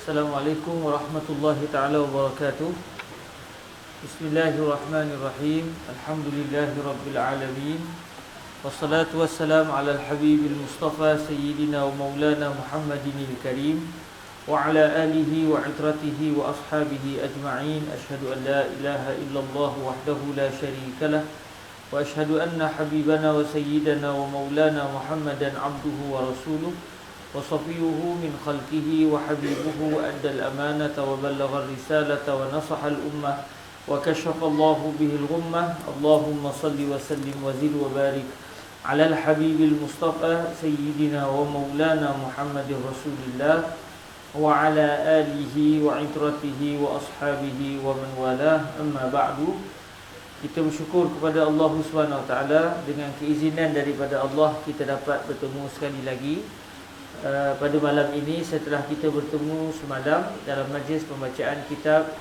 Assalamualaikum warahmatullahi taala wabarakatuh. Bismillahirrahmanirrahim. Alhamdulillahi rabbil alamin. Wassalatu wassalamu ala al-habibil mustafa sayyidina wa maulana Muhammadinil karim wa ala alihi wa itratihi wa ashabihi ajma'in. Ashhadu an la ilaha illallah wahdahu la syarika lah wa ashhadu anna habibana wa sayyidana wa maulana Muhammadan abduhu wa rasuluh وصفيه من خلقه وحبيبه وأدى الأمانة وبلغ الرسالة ونصح الأمة وكشف الله به الغمة. اللهم صل وسلم وزد وبارك على الحبيب المصطفى سيدنا ومولانا محمد رسول الله وعلى آله وعترته وأصحابه ومن والاه. أما بعد, kita bersyukur kepada Allah Subhanahu Wa Taala, dengan keizinan daripada Allah kita dapat bertemu sekali lagi pada malam ini setelah kita bertemu semalam dalam majlis pembacaan kitab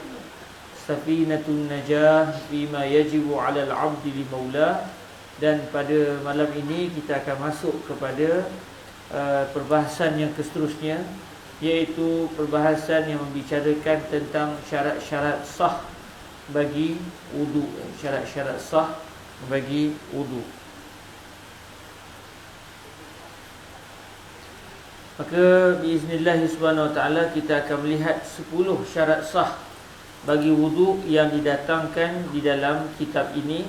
Safinatun Najah Fima Yajibu 'alal 'abdi li Maulah. Dan pada malam ini kita akan masuk kepada perbahasan yang seterusnya, iaitu perbahasan yang membicarakan tentang syarat-syarat sah bagi wudu. Syarat-syarat sah bagi wudu. Maka biiznillah subhanahu wa ta'ala kita akan melihat 10 syarat sah bagi wudu yang didatangkan di dalam kitab ini.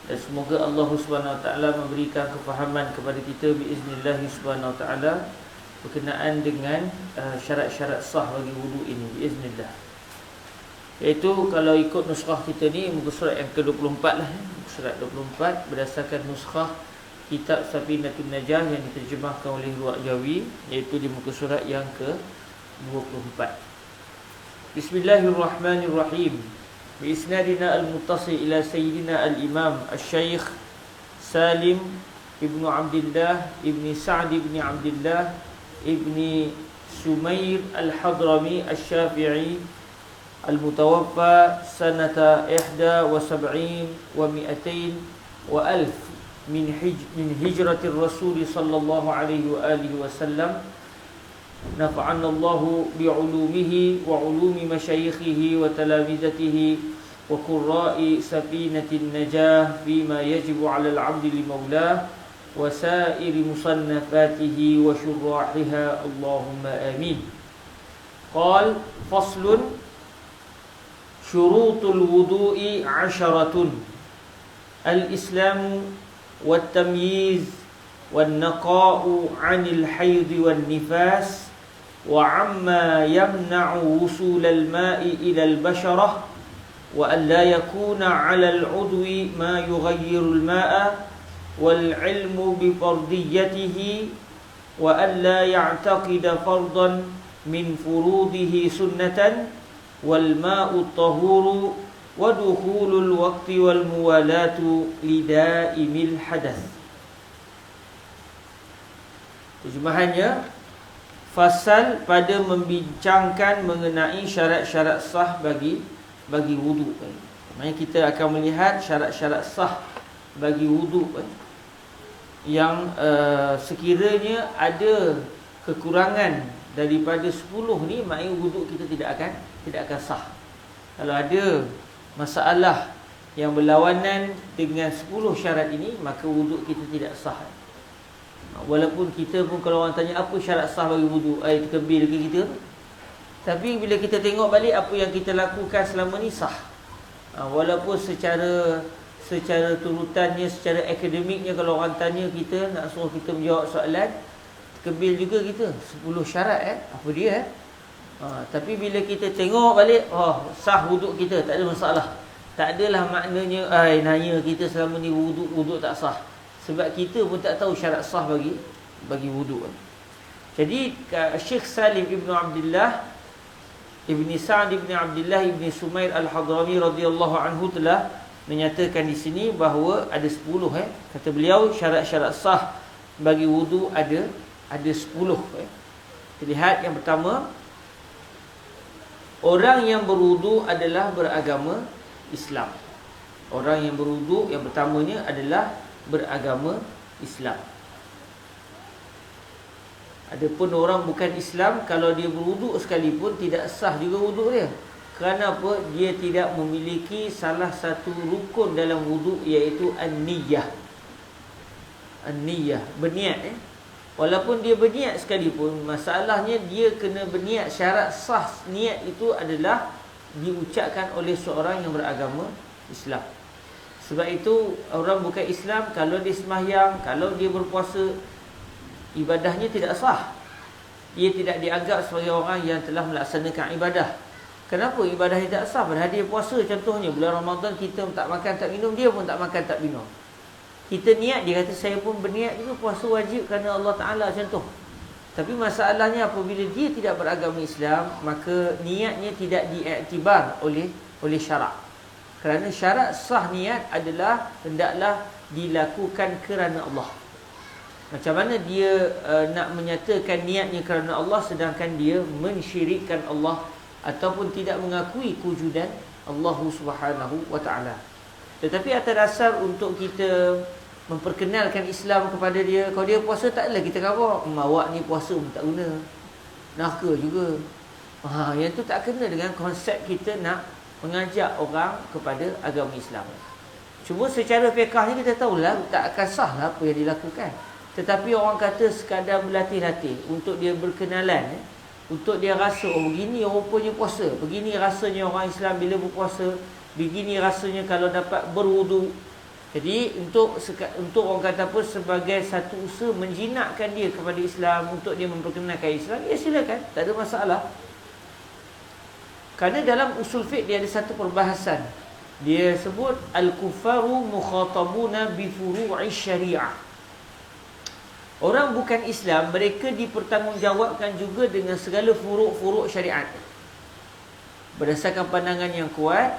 Dan semoga Allah subhanahu wa ta'ala memberikan kefahaman kepada kita biiznillah subhanahu wa ta'ala berkenaan dengan syarat-syarat sah bagi wudu ini biiznillah. Iaitu kalau ikut nuskhah kita ni muka surat yang ke-24 lah, muka surat 24 berdasarkan nuskhah kitab Safinatun Najah yang diterjemahkan oleh Ruwaq Jawi, iaitu di muka surat yang ke-24. Bismillahirrahmanirrahim. Bi isnadina al-muttasil ila sayyidina al-imam al-syaikh Salim ibnu Abdullah ibni Sa'd ibni Abdullah ibni Sumair al-Hadrami al-Syafi'i al-mutawaffa sanata 71 wa 200 wa alf min hijratir Rasul sallallahu alaihi wa alihi wasallam. Nafa'ana Allahu bi'ulumihi wa ulumi masyayikhihi wa talamizatihi wa qurra'i Safinatin Najah fima yajibu 'ala al-'abdi li maulah wa sa'iri musannafatihi wa syurrahiha. Allahumma amin. Qal faslun syurutul wudu'i 'asharatun. Al-islamu والتمييز والنقاء عن الحيض والنفاس وعما يمنع وصول الماء إلى البشرة وأن لا يكون على العضو ما يغير الماء والعلم بفرضيته وأن لا يعتقد فرضا من فروضه سنة والماء الطهور wadukhulul waqti wal muwalatu lidaimil hadath. Terjemahannya, fasal pada membincangkan mengenai syarat-syarat sah bagi wudu. Maksudnya kita akan melihat syarat-syarat sah bagi wudu yang sekiranya ada kekurangan daripada 10 ni, maknanya wudu kita tidak akan sah. Kalau ada masalah yang berlawanan dengan 10 syarat ini, maka wuduk kita tidak sah. Walaupun kita pun kalau orang tanya apa syarat sah bagi wuduk, itu kebir ke kita, tapi bila kita tengok balik apa yang kita lakukan selama ni sah. Walaupun secara turutannya, secara akademiknya, kalau orang tanya kita, nak suruh kita menjawab soalan, kebir juga kita 10 syarat apa dia tapi bila kita tengok balik, sah wuduk kita, tak ada masalah. Tak adalah maknanya nanya kita selama ni wuduk tak sah, sebab kita pun tak tahu syarat sah bagi wuduk. Jadi Syekh Salim ibnu Abdullah ibni Sa'd ibni Abdullah ibni Sumair al-Hadrami radhiyallahu anhu telah menyatakan di sini bahawa ada 10 kata beliau syarat-syarat sah bagi wuduk ada 10. Kita lihat yang pertama, orang yang berwudu adalah beragama Islam. Orang yang berwudu yang pertamanya adalah beragama Islam. Adapun orang bukan Islam, kalau dia berwuduk sekalipun tidak sah juga wuduk dia. Kerana apa? Dia tidak memiliki salah satu rukun dalam wuduk, iaitu an-niyah. An-niyah, berniat. Walaupun dia berniat sekalipun, masalahnya dia kena berniat. Syarat sah niat itu adalah diucapkan oleh seorang yang beragama Islam. Sebab itu orang bukan Islam, kalau dia sembahyang, kalau dia berpuasa, ibadahnya tidak sah. Ia tidak dianggap sebagai orang yang telah melaksanakan ibadah. Kenapa ibadah tidak sah? Padahal dia puasa, contohnya bulan Ramadan kita tak makan tak minum, dia pun tak makan tak minum. Kita niat, dia kata saya pun berniat juga puasa wajib kerana Allah Ta'ala, contoh. Tapi masalahnya apabila dia tidak beragama Islam, maka niatnya tidak diiktibar oleh syarak. Kerana syarat sah niat adalah hendaklah dilakukan kerana Allah. Macam mana dia nak menyatakan niatnya kerana Allah sedangkan dia mensyirikkan Allah ataupun tidak mengakui kewujudan Allah Subhanahu wa taala. Tetapi atas dasar untuk kita memperkenalkan Islam kepada dia, kalau dia puasa tak adalah kita kata awak ni puasa pun tak guna, neraka juga. Yang tu tak kena dengan konsep kita nak mengajak orang kepada agama Islam. Cuma secara fiqahnya kita tahulah tak akan sah lah apa yang dilakukan. Tetapi orang kata sekadar berlatih-latih untuk dia berkenalan, untuk dia rasa, oh begini rupanya puasa, begini rasanya orang Islam bila berpuasa, begini rasanya kalau dapat berwuduk. Jadi untuk orang kata apa, sebagai satu usaha menjinakkan dia kepada Islam, untuk dia memperkenalkan Islam, ya silakan, tak ada masalah. Kerana dalam usul fiqh dia ada satu perbahasan. Dia sebut al-kuffaru mukhatabuna bi furu'i syariah. Orang bukan Islam, mereka dipertanggungjawabkan juga dengan segala furuk-furuk syariat. Berdasarkan pandangan yang kuat,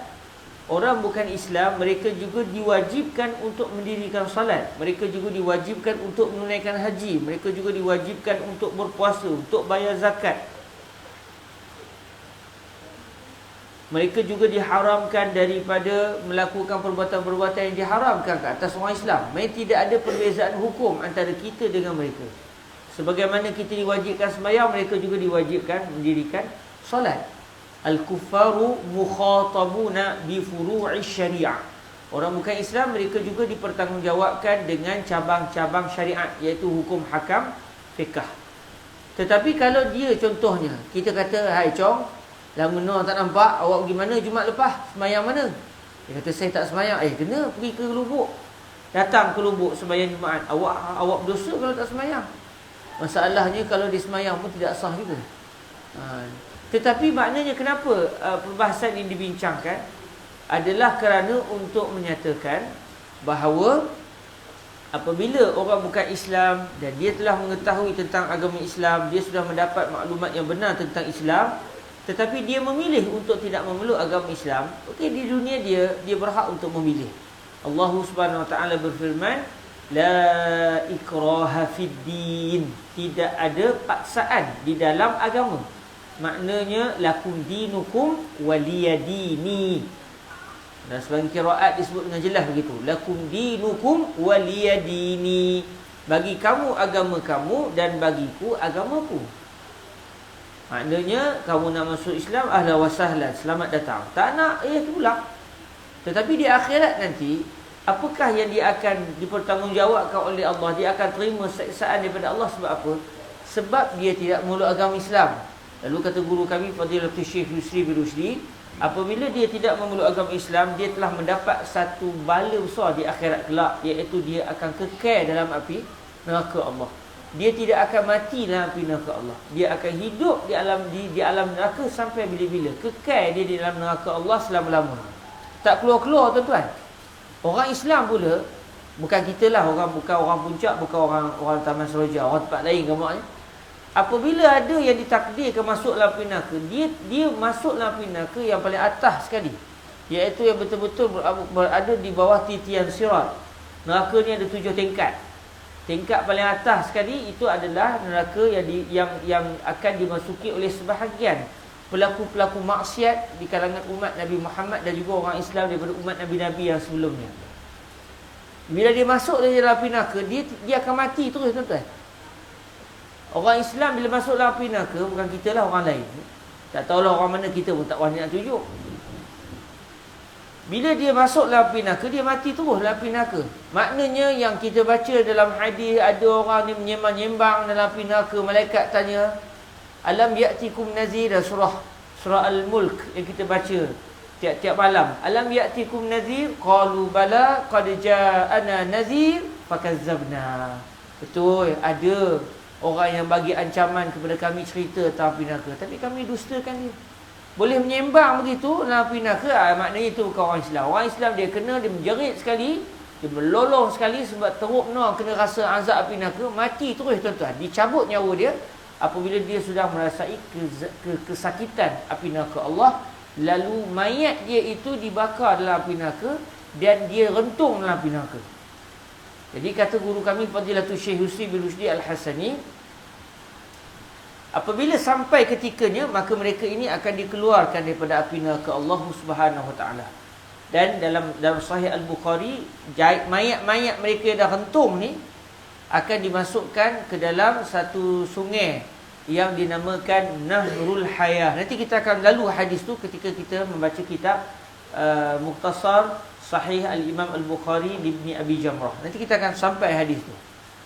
orang bukan Islam, mereka juga diwajibkan untuk mendirikan salat. Mereka juga diwajibkan untuk menunaikan haji. Mereka juga diwajibkan untuk berpuasa, untuk bayar zakat. Mereka juga diharamkan daripada melakukan perbuatan-perbuatan yang diharamkan ke atas orang Islam. Mereka tidak ada perbezaan hukum antara kita dengan mereka. Sebagaimana kita diwajibkan sembahyang, mereka juga diwajibkan mendirikan solat. Al-kuffaru mukhatabuna bi furu'i syariah. Orang bukan Islam, mereka juga dipertanggungjawabkan dengan cabang-cabang syariat, iaitu hukum hakam fiqh. Tetapi kalau dia contohnya, kita kata, hai Chong, lama no tak nampak, awak pergi mana Jumaat lepas? Sembahyang mana? Dia kata saya tak sembahyang. Kena pergi ke Lubuk. Datang ke Lubuk sembahyang Jumaat. Awak berdosa kalau tak sembahyang. Masalahnya kalau dia sembahyang pun tidak sah juga. Tetapi maknanya kenapa perbahasan ini dibincangkan adalah kerana untuk menyatakan bahawa apabila orang bukan Islam dan dia telah mengetahui tentang agama Islam, dia sudah mendapat maklumat yang benar tentang Islam, tetapi dia memilih untuk tidak memeluk agama Islam, okey, di dunia dia berhak untuk memilih. Allah Subhanahu wa taala berfirman, la ikraha fid din. Tidak ada paksaan di dalam agama. Maknanya lakum dinukum waliyadini. Dan sebagian qiraat disebut dengan jelas begitu. Lakum dinukum waliyadini. Bagi kamu agama kamu dan bagiku agamaku. Maknanya kamu nak masuk Islam, ahlan wa sahlan, selamat datang. Tak nak, pulang. Tetapi di akhirat nanti, apakah yang dia akan dipertanggungjawabkan oleh Allah? Dia akan terima siksaan daripada Allah sebab apa? Sebab dia tidak memeluk agama Islam. Lalu kata guru kami Fadilatul Syekh Yusri bin Rusdi, apabila dia tidak memeluk agama Islam, dia telah mendapat satu bala besar di akhirat kelak, iaitu dia akan kekal dalam api neraka Allah. Dia tidak akan mati dalam api neraka Allah. Dia akan hidup di alam neraka sampai bila-bila. Kekal dia di dalam neraka Allah selama-lamanya. Tak keluar-keluar tuan-tuan. Orang Islam pula, bukan kita lah, bukan orang Puncak, bukan orang Taman Seroja, orang tempat lain gamaknya. Apabila ada yang ditakdirkan masuk dalam api neraka, dia masuk dalam api neraka yang paling atas sekali, iaitu yang betul-betul berada di bawah titian sirat. Neraka ni ada 7 tingkat. Tingkat paling atas sekali itu adalah neraka yang akan dimasuki oleh sebahagian pelaku-pelaku maksiat di kalangan umat Nabi Muhammad dan juga orang Islam daripada umat Nabi-Nabi yang sebelumnya. Bila dia masuk dari dalam api neraka, dia akan mati terus tuan-tuan. Orang Islam bila masuk dalam api neraka, bukan kita lah, orang lain. Tak tahulah orang mana, kita pun tak berani nak tunjuk. Bila dia masuk dalam api neraka, dia mati terus dalam api neraka. Maknanya yang kita baca dalam hadis, ada orang ni menyembang-nyembang dalam api neraka. Malaikat tanya, alam ya'tikum nazir, surah Al-Mulk yang kita baca tiap-tiap malam. Alam ya'tikum nazir, qalu bala qad ja'ana nazir fakazzabna. Betul, ada orang yang bagi ancaman kepada kami, cerita tentang api neraka, tapi kami dustakan dia. Boleh menyembang begitu dalam api neraka, maknanya itu bukan orang Islam. Orang Islam dia kena, dia menjerit sekali, dia melolong sekali sebab teruk benar kena rasa azab api neraka, mati terus tuan-tuan, dicabut nyawa dia apabila dia sudah merasai kesakitan api neraka Allah. Lalu mayat dia itu dibakar dalam api neraka dan dia rentung dalam api neraka. Jadi kata guru kami Fadilatul Syekh Yusri bin Rusdi Al-Hasani, apabila sampai ketikanya, maka mereka ini akan dikeluarkan daripada api neraka Allah Subhanahu Wa Taala. Dan dalam Sahih Al-Bukhari, mayat-mayat mereka yang dah rentung ni akan dimasukkan ke dalam satu sungai yang dinamakan Nahrul Hayah. Nanti kita akan lalu hadis tu ketika kita membaca kitab Mukhtasar Sahih Al-Imam Al-Bukhari Ibni Abi Jamrah. Nanti kita akan sampai hadis tu.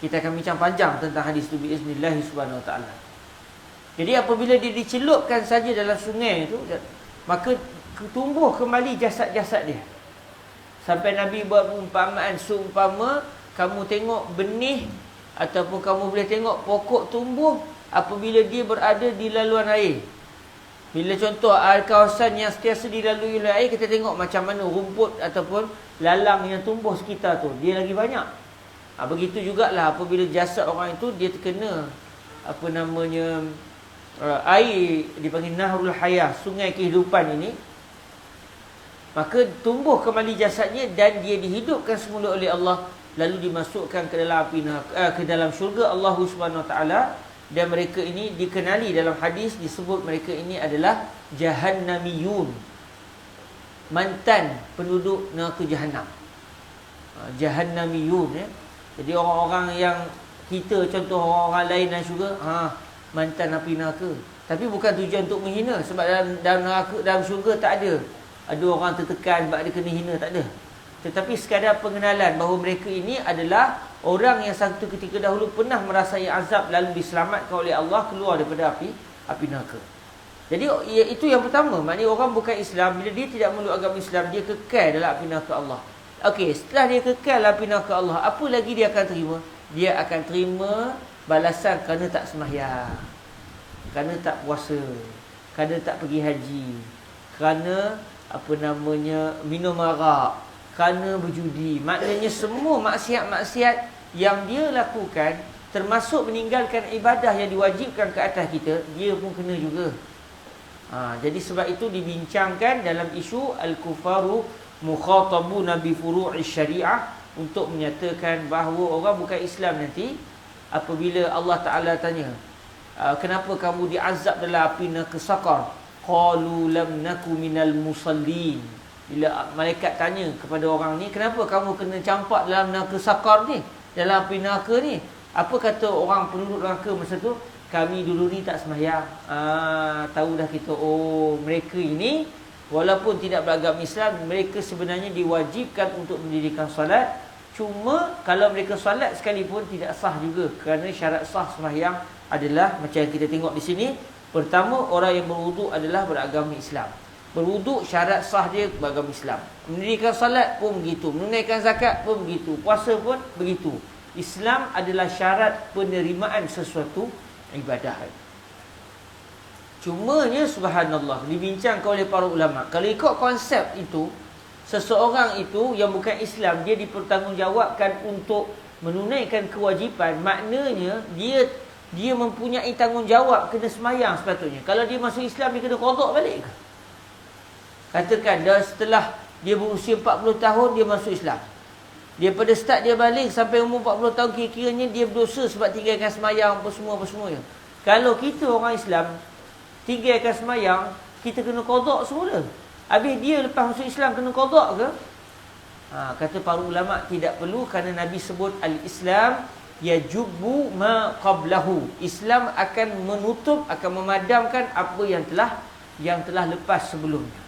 Kita akan bincang panjang tentang hadis tu biiznillah subhanahu wa ta'ala. Jadi apabila dia dicelupkan saja dalam sungai itu, maka tumbuh kembali jasad-jasad dia. Sampai Nabi buat perumpamaan, seumpama kamu tengok benih ataupun kamu boleh tengok pokok tumbuh apabila dia berada di laluan air. Bila contoh kawasan yang sentiasa dilalui oleh air, kita tengok macam mana rumput ataupun lalang yang tumbuh sekitar tu, dia lagi banyak. Begitu jugalah apabila jasad orang itu dia terkena air, dipanggil Nahrul Hayah, sungai kehidupan ini, maka tumbuh kembali jasadnya dan dia dihidupkan semula oleh Allah, lalu dimasukkan ke dalam api ke dalam syurga Allah Subhanahu Wa Taala. Dan mereka ini dikenali dalam hadis, disebut mereka ini adalah Jahannamiyun, mantan penduduk neraka Jahannam. Jahannamiyun, ya. Jadi orang-orang yang kita, contoh orang-orang lain dan syurga, mantan api neraka. Tapi bukan tujuan untuk menghina, sebab dalam neraka, dalam syurga tak ada orang tertekan sebab dia kena hina, tak ada. Tetapi sekadar pengenalan bahawa mereka ini adalah orang yang satu ketika dahulu pernah merasai azab lalu diselamatkan oleh Allah keluar daripada api neraka. Jadi itu yang pertama, maknanya orang bukan Islam, bila dia tidak meluk agama Islam, dia kekal dalam api neraka Allah. Okey, setelah dia kekal dalam api neraka Allah, apa lagi dia akan terima? Dia akan terima balasan kerana tak sembahyang, kerana tak puasa, kerana tak pergi haji, kerana minum arak, kerana berjudi. Maknanya semua maksiat-maksiat yang dia lakukan, termasuk meninggalkan ibadah yang diwajibkan ke atas kita, dia pun kena juga. Jadi sebab itu dibincangkan dalam isu al-kufaru mukhatabuna bi furu'i syariah, untuk menyatakan bahawa orang bukan Islam nanti apabila Allah Ta'ala tanya, kenapa kamu diazab dalam api neraka saqar? Qalu lam naku minal musallin. Bila malaikat tanya kepada orang ni, kenapa kamu kena campak dalam neraka saqar ni, dalam api neraka ni? Apa kata orang penduduk neraka masa tu? Kami dulu ni tak sembahyang. Tahu dah kita, mereka ini walaupun tidak beragama Islam, mereka sebenarnya diwajibkan untuk mendirikan solat. Cuma kalau mereka solat sekalipun tidak sah juga, kerana syarat sah sembahyang adalah macam yang kita tengok di sini. Pertama, orang yang berwuduk adalah beragama Islam. Berwuduk syarat sah dia beragama Islam. Mendirikan salat pun begitu, menunaikan zakat pun begitu, puasa pun begitu. Islam adalah syarat penerimaan sesuatu ibadah. Cumanya subhanallah, dibincangkan oleh para ulama, kalau ikut konsep itu, seseorang itu yang bukan Islam, dia dipertanggungjawabkan untuk menunaikan kewajipan. Maknanya dia mempunyai tanggungjawab kena semayang sepatutnya. Kalau dia masuk Islam, dia kena qada balik ke? Katakan dah setelah dia berusia 40 tahun dia masuk Islam, daripada start dia balik sampai umur 40 tahun, kira-kiranya dia berdosa sebab tinggalkan semayang apa semua. Kalau kita orang Islam tinggalkan semayang, kita kena qada semula. Habis dia lepas masuk Islam kena qada ke? Kata para ulama tidak perlu, kerana Nabi sebut al-Islam yajubbu ma qablahu. Islam akan menutup, akan memadamkan apa yang telah lepas sebelumnya.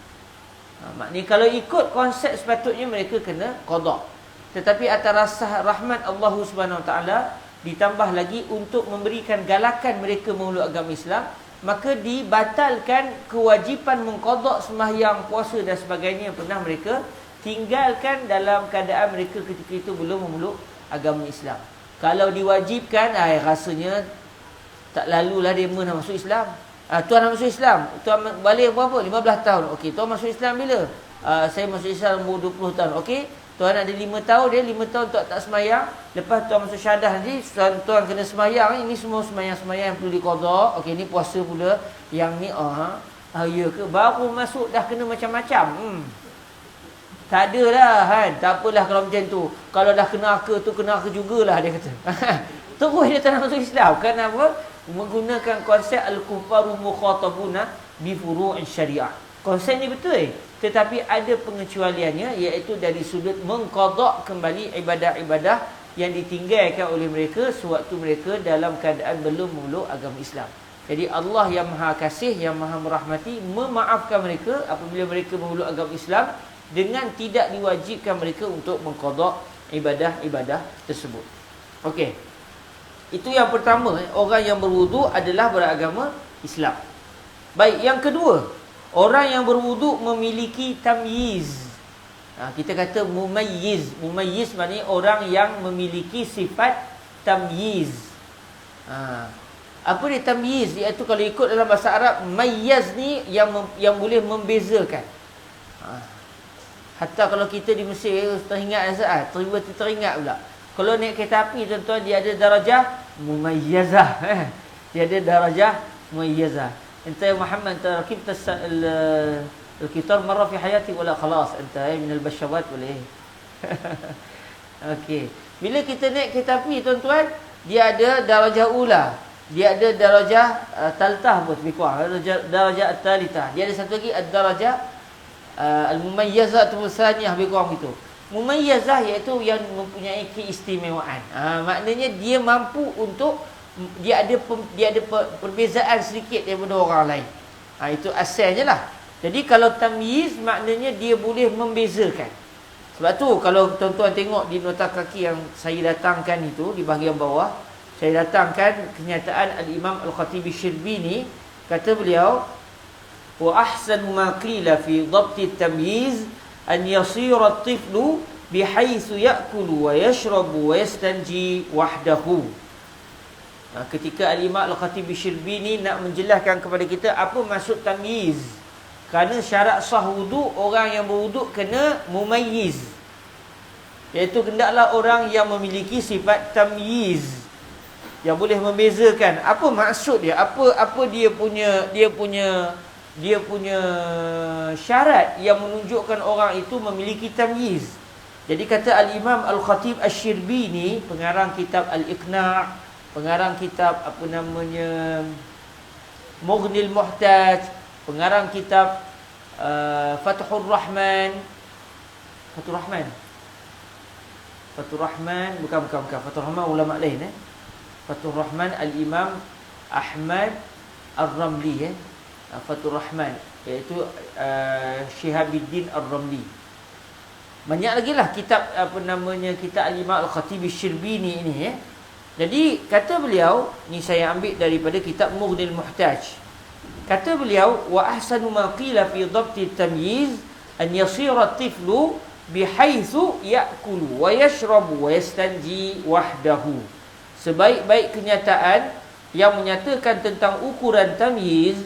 Maknanya kalau ikut konsep sepatutnya mereka kena qada. Tetapi atas rasa rahmat Allah Subhanahu Wa Taala ditambah lagi untuk memberikan galakan mereka memeluk agama Islam, maka dibatalkan kewajipan mengqada sembahyang, puasa dan sebagainya yang pernah mereka tinggalkan dalam keadaan mereka ketika itu belum memeluk agama Islam. Kalau diwajibkan, rasanya tak lalulah demo nak masuk Islam. Tuan nak masuk Islam, tuan balik berapa? 15 tahun. Okey, tuan masuk Islam bila? Saya masuk Islam umur 20 tahun. Okey, tuan ada 5 tahun, dia 5 tahun tuan tak semayang. Lepas tuan masuk syahadah nanti, tuan kena semayang. Ini semua semayang-semayang yang perlu diqada. Okey, ni puasa pula. Yang ni, ya ke? Baru masuk dah kena macam-macam. Tak adalah kan. Tak apalah kalau macam tu. Kalau dah kena aka tu, kena aka jugalah, dia kata. Terus dia tak nak masuk Islam. Kenapa? Menggunakan konsep al-kufaru mukhatabuna bi furu'i syariah. Konsep ni betul, tetapi ada pengecualiannya, iaitu dari sudut mengqada kembali ibadah-ibadah yang ditinggalkan oleh mereka sewaktu mereka dalam keadaan belum memeluk agama Islam. Jadi Allah yang Maha Kasih, yang Maha Merahmati, memaafkan mereka apabila mereka memeluk agama Islam dengan tidak diwajibkan mereka untuk mengqada ibadah-ibadah tersebut. Okey. Itu yang pertama, orang yang berwudu adalah beragama Islam. Baik, yang kedua, orang yang berwudu memiliki tamyiz. Kita kata mumayyiz. Mumayyiz maknanya orang yang memiliki sifat tamyiz. Apa dia tamyiz? Iaitu kalau ikut dalam bahasa Arab, mayyaz ni yang boleh membezakan. Hatta kalau kita di Mesir teringat teringat pula. Kalau naik kereta api, tuan-tuan, dia ada darajah mumayyazah. Dia ada darajah mumayyazah. Anta ya Muhammad, anta rakibta al-qitar marra fi hayati wala khalas, anta min al-bashabat wala. Okey. Bila kita naik kereta api, tuan-tuan, dia ada darajah ula. Dia ada darajah taltah pun lebih kurang. Darajah at-talitah. Dia ada satu lagi ad-darajah al-mumayyazah tu saniyah lebih kurang gitu. Mumayyazah iaitu yang mempunyai keistimewaan. Maknanya dia mampu untuk dia ada perbezaan sedikit daripada orang lain. Itu asalnya lah. Jadi kalau tamyiz maknanya dia boleh membezakan. Sebab tu kalau tuan-tuan tengok di nota kaki yang saya datangkan itu di bahagian bawah, saya datangkan kenyataan Al-Imam Al-Khatib Asy-Syirbini, kata beliau, wa ahsanu ma qila fi dhabti tamyiz an yasira at-tiflu bihaythu ya'kulu wa yashrabu wa yastanji wahdahu. Ketika Al-Imam Al-Khatib Asy-Syirbini nak menjelaskan kepada kita apa maksud tamyiz. Kerana syarat sah wudu, orang yang berwuduk kena mumayyiz, iaitu hendaklah orang yang memiliki sifat tamyiz, yang boleh membezakan. Apa maksud dia? Apa dia punya syarat yang menunjukkan orang itu memiliki tamyiz. Jadi kata Al-Imam Al-Khatib Asy-Syirbini, pengarang kitab Al-Iqna', pengarang kitab Mughnil Muhtaj, pengarang kitab Fathur Rahman. Fathur Rahman bukan Fathur Rahman ulama lain. Fathur Rahman Al-Imam Ahmad Ar-Ramli. Fathur Rahman iaitu Syihabuddin Ar-Ramli. Banyak lagi lah kitab kitab Al-Imam Al-Khatib Asy-Syirbini ini. Jadi kata beliau, ni saya ambil daripada kitab Mughnil Muhtaj. Kata beliau, wa ahsanu ma qila fi dhabti tamyiz an yasira at-tiflu bihaythu ya'kulu wa yashrabu wa yastanji wahdahu. Sebaik-baik kenyataan yang menyatakan tentang ukuran tamyiz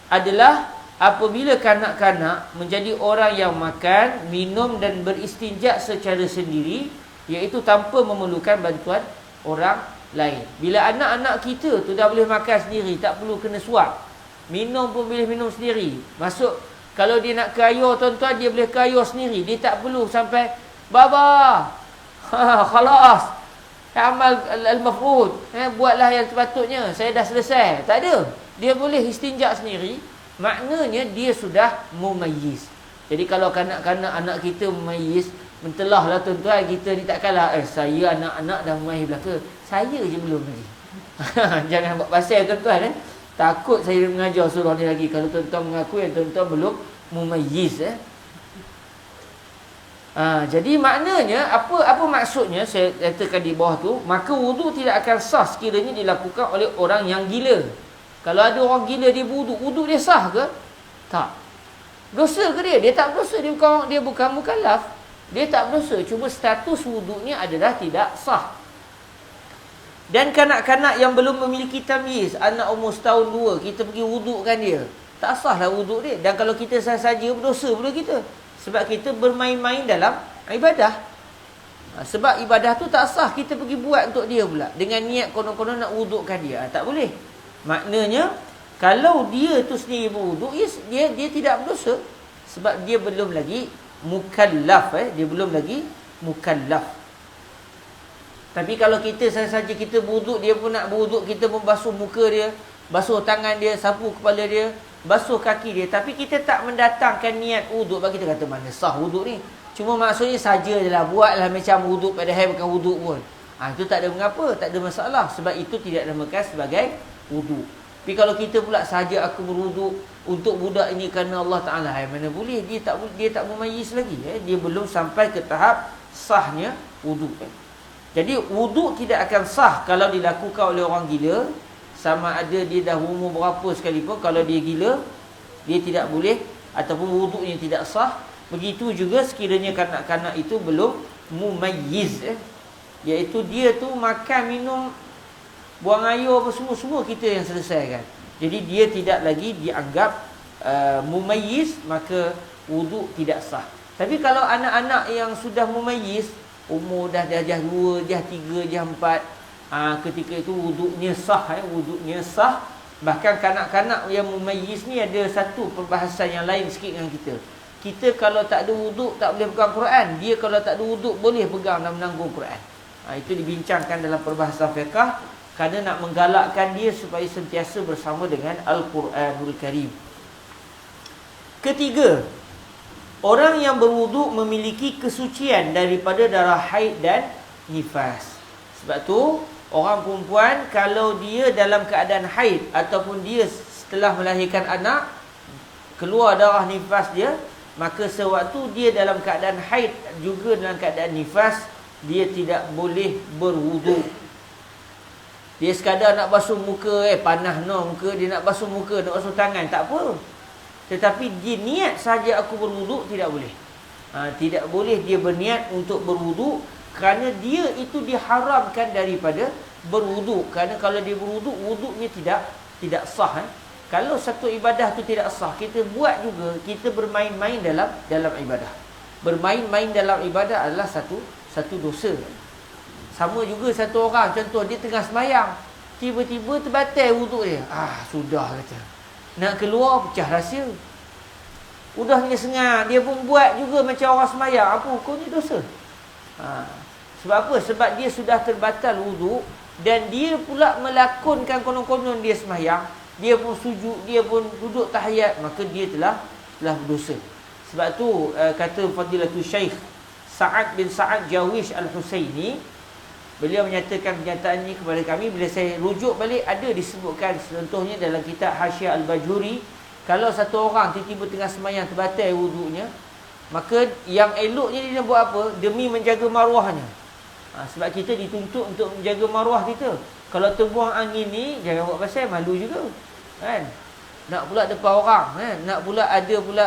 adalah apabila kanak-kanak menjadi orang yang makan, minum dan beristinja secara sendiri, iaitu tanpa memerlukan bantuan orang lain. Bila anak-anak kita tu dah boleh makan sendiri, tak perlu kena suap, minum pun boleh minum sendiri. Masuk, kalau dia nak kayuh, tuan-tuan, dia boleh kayuh sendiri. Dia tak perlu sampai baba khalas, amal al-mafrud, buatlah yang sepatutnya, saya dah selesai. Tak ada. Dia boleh istinja sendiri. Maknanya dia sudah mumayyiz. Jadi kalau kanak-kanak anak kita mumayyiz, mentelah lah tuan-tuan, kita ni tak kalah. Saya anak-anak dah mumayyiz belaka, Saya je belum lagi. Jangan buat pasal tuan-tuan Takut saya mengajar surah ni lagi kalau tuan-tuan mengaku yang tuan-tuan belum mumayyiz Jadi maknanya apa maksudnya saya katakan di bawah tu, maka wudu tidak akan sah sekiranya dilakukan oleh orang yang gila. Kalau ada orang gila dia wudu dia sah ke? Tak. Dosa ke dia? Dia tak berdosa, dia bukan mukallaf. Dia tak berdosa, cuma status wudunya adalah tidak sah. Dan kanak-kanak yang belum memiliki tamyiz, anak umur setahun 2, kita pergi wudukkan dia, tak sahlah wuduk dia. Dan kalau kita saja berdosa pula kita, sebab kita bermain-main dalam ibadah. Sebab ibadah tu tak sah, kita pergi buat untuk dia pula dengan niat konon-konon nak wudukkan dia. Tak boleh. Maknanya kalau dia tu sendiri berwuduk, dia tidak berdosa sebab dia belum lagi mukallaf. Dia belum lagi mukallaf. Tapi kalau kita saja kita berwuduk, dia pun nak berwuduk, kita pun basuh muka dia, basuh tangan dia, sapu kepala dia, basuh kaki dia, tapi kita tak mendatangkan niat wuduk, bagi kita kata mana sah wuduk ni. Cuma maksudnya saja je lah, buatlah macam wuduk padahal bukan wuduk pun. Itu tak ada mengapa, tak ada masalah, sebab itu tidak dinamakan sebagai wuduk. Tapi kalau kita pula saja aku berwuduk untuk budak ini kerana Allah Ta'ala, mana boleh, dia tak memayyiz lagi, dia belum sampai ke tahap sahnya wuduk. Jadi wuduk tidak akan sah kalau dilakukan oleh orang gila, sama ada dia dah umur berapa sekalipun. Kalau dia gila, dia tidak boleh, ataupun wuduknya tidak sah. Begitu juga sekiranya kanak-kanak itu belum mumayyiz, iaitu dia tu makan, minum, buang air apa semua kita yang selesaikan. Jadi dia tidak lagi dianggap mumayyiz, maka wuduk tidak sah. Tapi kalau anak-anak yang sudah mumayyiz, umur dah darjah 2, darjah 3, darjah 4, ketika itu wuduknya sah, wuduknya sah. Bahkan kanak-kanak yang mumayyiz ni ada satu perbahasan yang lain sikit dengan kita. Kita kalau tak ada wuduk tak boleh pegang Quran. Dia kalau tak ada wuduk boleh pegang dan menanggung Quran. Itu dibincangkan dalam perbahasan fiqh, kerana nak menggalakkan dia supaya sentiasa bersama dengan Al-Quranul Karim. Ketiga, orang yang berwuduk memiliki kesucian daripada darah haid dan nifas. Sebab tu orang perempuan kalau dia dalam keadaan haid ataupun dia setelah melahirkan anak keluar darah nifas dia, maka sewaktu dia dalam keadaan haid juga dalam keadaan nifas, dia tidak boleh berwuduk. Dia sekadar nak basuh muka, panas muka, dia nak basuh muka, nak basuh tangan, tak apa. Tetapi dia niat saja aku berwuduk, tidak boleh. Tidak boleh dia berniat untuk berwuduk, kerana dia itu diharamkan daripada berwuduk. Kerana kalau dia berwuduk, wuduknya tidak sah. Kalau satu ibadah tu tidak sah, kita buat juga, kita bermain-main dalam ibadah. Bermain-main dalam ibadah adalah satu dosa. Sama juga satu orang, contoh dia tengah semayang, tiba-tiba terbatal wuduk dia. Sudah kata, nak keluar pecah rahsia. Udahnya sengat, dia pun buat juga macam orang semayang. Apa hukumnya? Dosa. Sebab apa? Sebab dia sudah terbatal wuduk, dan dia pula melakonkan konon-konon dia semayang, dia pun sujud, dia pun duduk tahiyat, maka dia telah berdosa. Sebab tu kata Fadilatul Syekh Sa'ad bin Sa'ad Jawish Al-Husaini, beliau menyatakan kenyataan ini kepada kami. Bila saya rujuk balik, ada disebutkan contohnya dalam kitab Hasyiah Al-Bajuri, kalau satu orang tiba-tiba tengah semayang terbatal wuduknya, maka yang eloknya dia buat apa? Demi menjaga maruahnya. Sebab kita dituntut untuk menjaga maruah kita. Kalau terbuang angin ni, jangan buat pasal, malu juga, kan? Nak pula depan orang, kan? Nak pula ada pula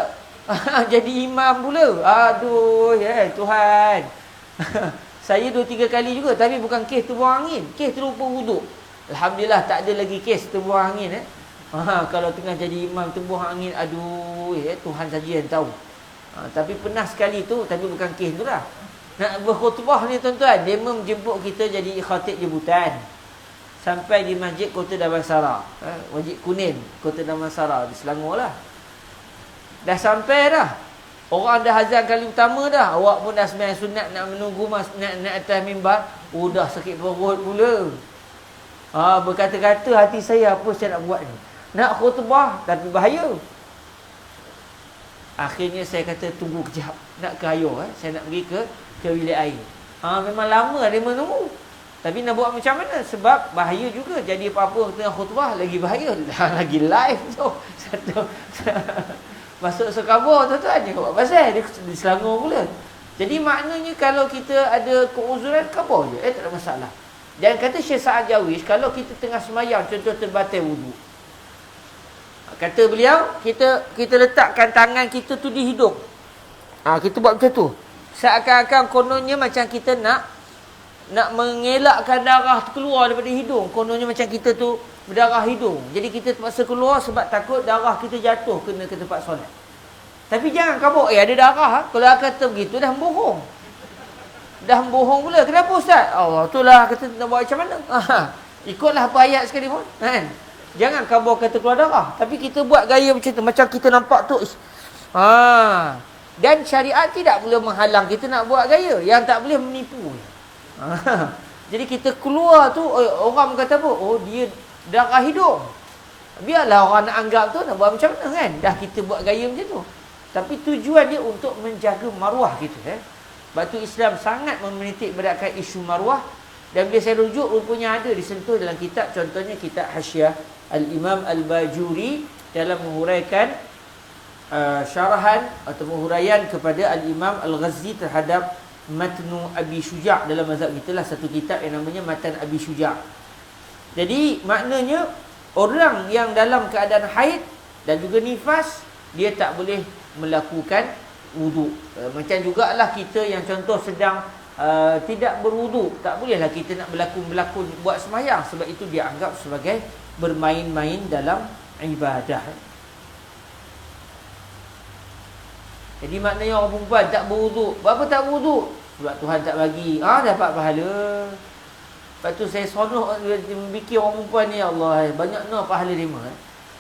jadi imam pula. Aduh, Tuhan. Saya 2-3 kali juga, tapi bukan kes terbuang angin, kes terlupa wuduk. Alhamdulillah tak ada lagi kes terbuang angin. Kalau tengah jadi imam terbuang angin, aduh, Tuhan saja yang tahu. Tapi pernah sekali tu, tapi bukan kes tu lah. Nak berkhutbah ni tuan-tuan, dia menjemput kita jadi khatib jemputan. Sampai di Masjid Kota Damansara, Masjid Kunin Kota Damansara di Selangor lah. Dah sampai dah, orang dah azan kali utama dah, awak pun dah sembahyang sunat, nak menunggu nak atas mimbar. Dah sakit perut pula. Berkata-kata hati saya, apa saya nak buat ni? Nak khutbah tapi bahaya. Akhirnya saya kata tunggu kejap, nak ke air, saya nak pergi ke bilik air. Memang lama dia menunggu. Tapi nak buat macam mana? Sebab bahaya juga. Jadi apa-apa tengah khutbah lagi bahaya. Lagi live tu. Satu masuk sekabur tuan-tuan dia buat pasal dia Selangor pula. Jadi maknanya kalau kita ada keuzuran, kabur je. Tak ada masalah. Dan kata Syekh Sa'ad Jawish, kalau kita tengah semayang, contoh terbatal wuduk. Kata beliau, kita letakkan tangan kita tu di hidung. Kita buat macam tu. Seakan-akan kononnya macam kita nak mengelakkan darah keluar daripada hidung. Kononnya macam kita tu berdarah hidung. Jadi kita terpaksa keluar sebab takut darah kita jatuh kena ke tempat solat. Tapi jangan kabur, ada darah. Kalau kata begitu, dah bohong. Dah bohong pula. Kenapa Ustaz? Itulah kata nak buat macam mana. Ikutlah apa ayat sekali pun. Kan? Jangan kabur kata keluar darah. Tapi kita buat gaya macam tu. Macam kita nampak tu. Dan syariat tidak boleh menghalang kita nak buat gaya. Yang tak boleh menipu. Jadi kita keluar tu, orang kata apa? Dia darah hidung. Biarlah orang nak anggap tu, nak buat macam mana kan? Dah kita buat gaya macam tu. Tapi tujuan dia untuk menjaga maruah kita. Sebab tu Islam sangat memenitik beratkan isu maruah. Dan bila saya rujuk, rupanya ada disentuh dalam kitab. Contohnya kitab Hasyiah Al-Imam Al-Bajuri dalam menguraikan syarahan atau huraian kepada Al-Imam Al-Ghazi terhadap Matnu Abi Syuja'. Dalam mazhab kita lah satu kitab yang namanya Matan Abi Syuja'. Jadi maknanya orang yang dalam keadaan haid dan juga nifas, dia tak boleh melakukan wuduk. Macam jugalah kita yang contoh sedang tidak berwuduk, tak bolehlah kita nak berlakon buat semayang, sebab itu dia anggap sebagai bermain-main dalam ibadah. Jadi maknanya orang perempuan tak berwuduk. Berapa tak berwuduk? Sebab Tuhan tak bagi. Dapat pahala. Lepas tu saya sonok fikir orang perempuan ni, ya Allah, banyak pahala terima.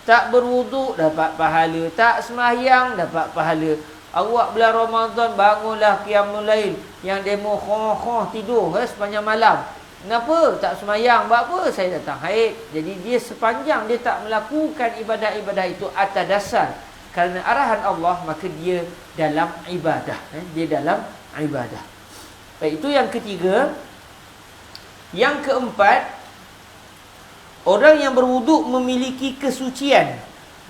Tak berwuduk dapat pahala, tak sembahyang dapat pahala. Awak bulan Ramadan bangunlah qiyamul lail, yang demo khoh tidur sepanjang malam. Kenapa tak sembahyang? Buat apa? Saya datang haid. Jadi dia sepanjang dia tak melakukan ibadah-ibadah itu atas dasar kerana arahan Allah, maka dia dalam ibadah. Dia dalam ibadah. Baik, itu yang ketiga. Yang keempat, orang yang berwuduk memiliki kesucian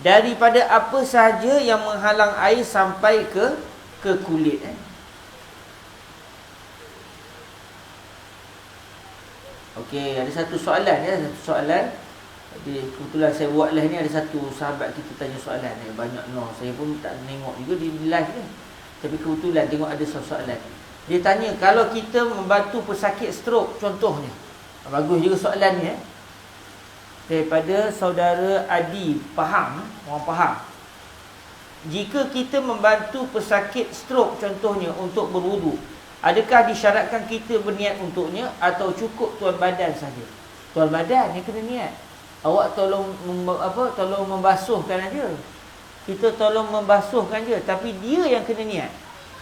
daripada apa sahaja yang menghalang air sampai ke kulit. Okey, ada satu soalan Jadi kebetulan saya buat live ni, ada satu sahabat kita tanya soalan ni. Banyak saya pun tak tengok juga di live ni. Tapi kebetulan tengok ada soalan. Dia tanya, kalau kita membantu pesakit stroke contohnya. Bagus juga soalan ni daripada saudara Adi Pahang, orang Pahang. Jika kita membantu pesakit stroke contohnya untuk berwuduk, adakah disyaratkan kita berniat untuknya atau cukup tuan badan saja? Tuan badan yang kena niat. Awak tolong membasuhkan aja. Kita tolong membasuhkan je, tapi dia yang kena niat.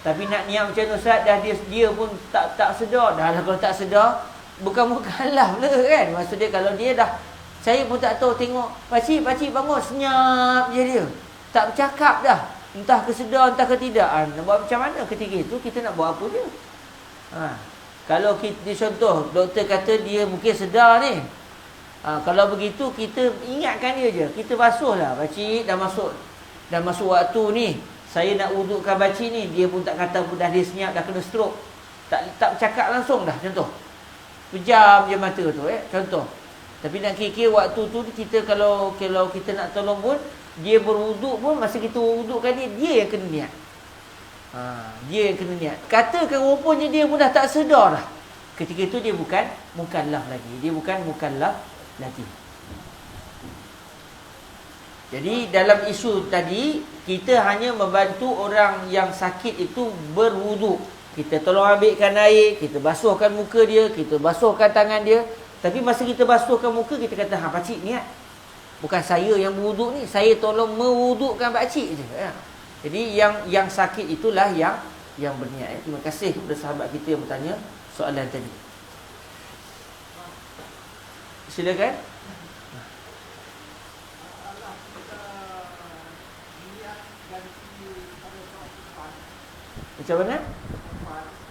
Tapi nak niat macam tu Ustaz, dah dia pun tak sedar. Dah kalau tak sedar, bukan mukallaf lah kan. Maksudnya kalau dia dah, saya pun tak tahu, tengok pakcik bangun, senyap je dia, tak bercakap dah, entah kesedar entah ke tidak. Nak buat macam mana ketika itu? Kita nak buat apa dia? Kalau kita contoh doktor kata dia mungkin sedar ni, kalau begitu kita ingatkan dia je, kita basuhlah. Pakcik dah masuk waktu ni, saya nak wudukkan pakcik ni. Dia pun tak kata pun dah dia senyap, dah kena stroke, tak bercakap langsung dah, contoh pejam je mata tu contoh. Tapi nak kira-kira waktu tu kita kalau kita nak tolong pun, dia berwuduk pun, masa kita wudukkan dia yang kena niat. Dia yang kena niat. Katakan rupanya dia pun dah tak sedar dah, ketika itu dia bukan mukallaf lagi. Dia bukan mukallaf lagi. Jadi dalam isu tadi, kita hanya membantu orang yang sakit itu berwuduk. Kita tolong ambilkan air, kita basuhkan muka dia, kita basuhkan tangan dia. Tapi masa kita basuhkan muka, kita kata, pakcik niat. Bukan saya yang berwuduk ni, saya tolong mewudukkan pakcik je. Jadi yang sakit itulah yang berniat. Terima kasih kepada sahabat kita yang bertanya soalan tadi. Silakan. Macam mana?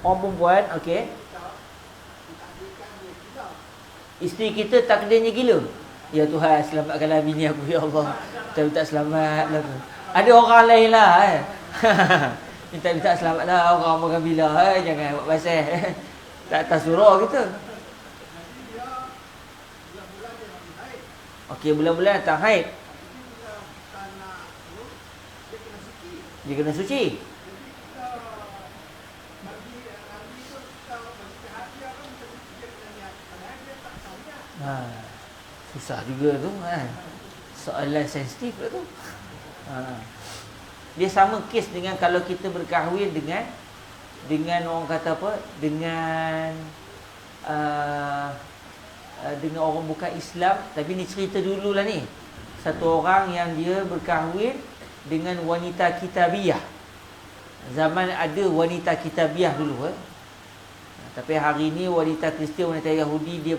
Orang perempuan, okey. Isteri kita takdirnya gila. Ya Tuhan, selamatkanlah bini aku ya Allah. Minta selamat lah. Ada orang lain lah minta selamat lah orang makan bila jangan buat pasal tak surah kita. Okey, bulan-bulan datang haid, dia kena suci. Susah juga tu kan. Soalan sensitif lah tu. Dia sama kes dengan kalau kita berkahwin dengan orang kata apa? Dengan orang bukan Islam. Tapi ni cerita dululah ni. Satu orang yang dia berkahwin dengan wanita kitabiah. Zaman ada wanita kitabiah dulu tapi hari ni wanita Kristian, wanita Yahudi, dia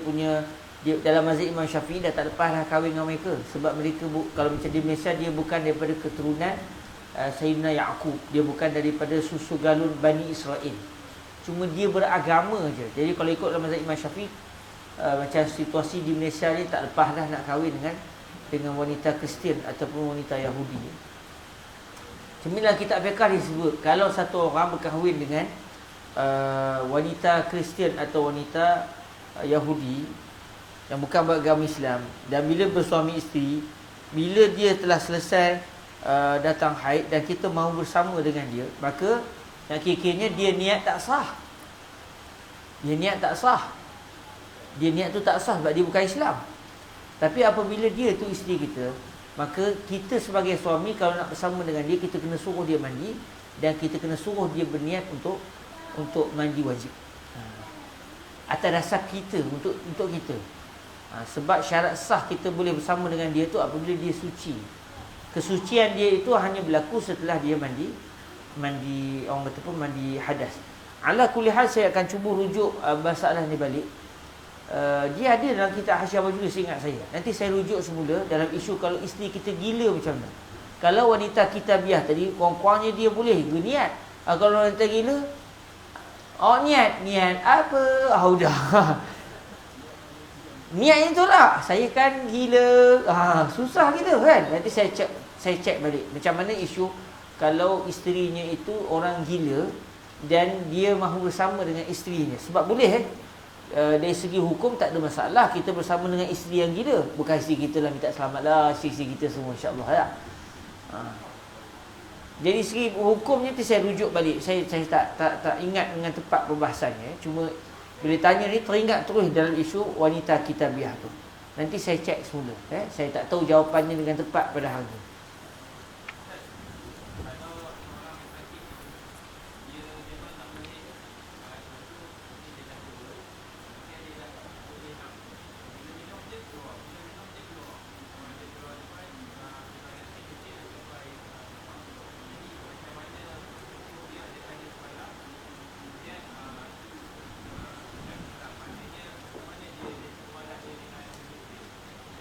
dalam mazhab Imam Syafi'i dah tak lepas dah kahwin dengan mereka. Sebab mereka kalau macam di Malaysia, dia bukan daripada keturunan Sayyidina Ya'qub. Dia bukan daripada susu galon Bani Israel. Cuma dia beragama je. Jadi kalau ikut dalam mazhab Imam Syafi'i, macam situasi di Malaysia ni tak lepas dah nak kahwin dengan wanita Kristian ataupun wanita Yahudi. Dalam kitab fiqh disebut kalau satu orang berkahwin dengan wanita Kristian atau wanita Yahudi yang bukan beragama Islam, dan bila bersuami isteri, bila dia telah selesai datang haid dan kita mahu bersama dengan dia, maka yang kira-kiranya dia niat tak sah. Dia niat tu tak sah sebab dia bukan Islam. Tapi apabila dia tu isteri kita, maka kita sebagai suami kalau nak bersama dengan dia, kita kena suruh dia mandi dan kita kena suruh dia berniat untuk mandi wajib. Atas dasar kita untuk kita. Sebab syarat sah kita boleh bersama dengan dia tu apabila dia suci. Kesucian dia itu hanya berlaku setelah dia mandi orang kata pun mandi hadas. Ala kulli hal, saya akan cuba rujuk masalah ni balik. Dia ada dalam kitab Hasyiah Majlis, ingat saya. Nanti saya rujuk semula dalam isu kalau isteri kita gila macam mana. Kalau wanita kitabiah tadi, kurang-kurangnya dia boleh niat. Kalau wanita gila, niat apa? Udah. Niat itulah. Saya kan gila. Susah gitu kan. Nanti saya cek balik macam mana isu kalau isterinya itu orang gila dan dia mahu bersama dengan isterinya. Sebab boleh dari segi hukum tak ada masalah kita bersama dengan isteri yang gila. Bukan isteri kita lah minta selamat lah, isteri kita semua insya-Allah lah. Jadi segi hukumnya nanti saya rujuk balik. Saya tak ingat dengan tepat perbahasannya. Cuma bila tanya ni teringat terus dalam isu wanita kitabiah tu. Nanti saya cek semula. Saya tak tahu jawapannya dengan tepat pada hari ini.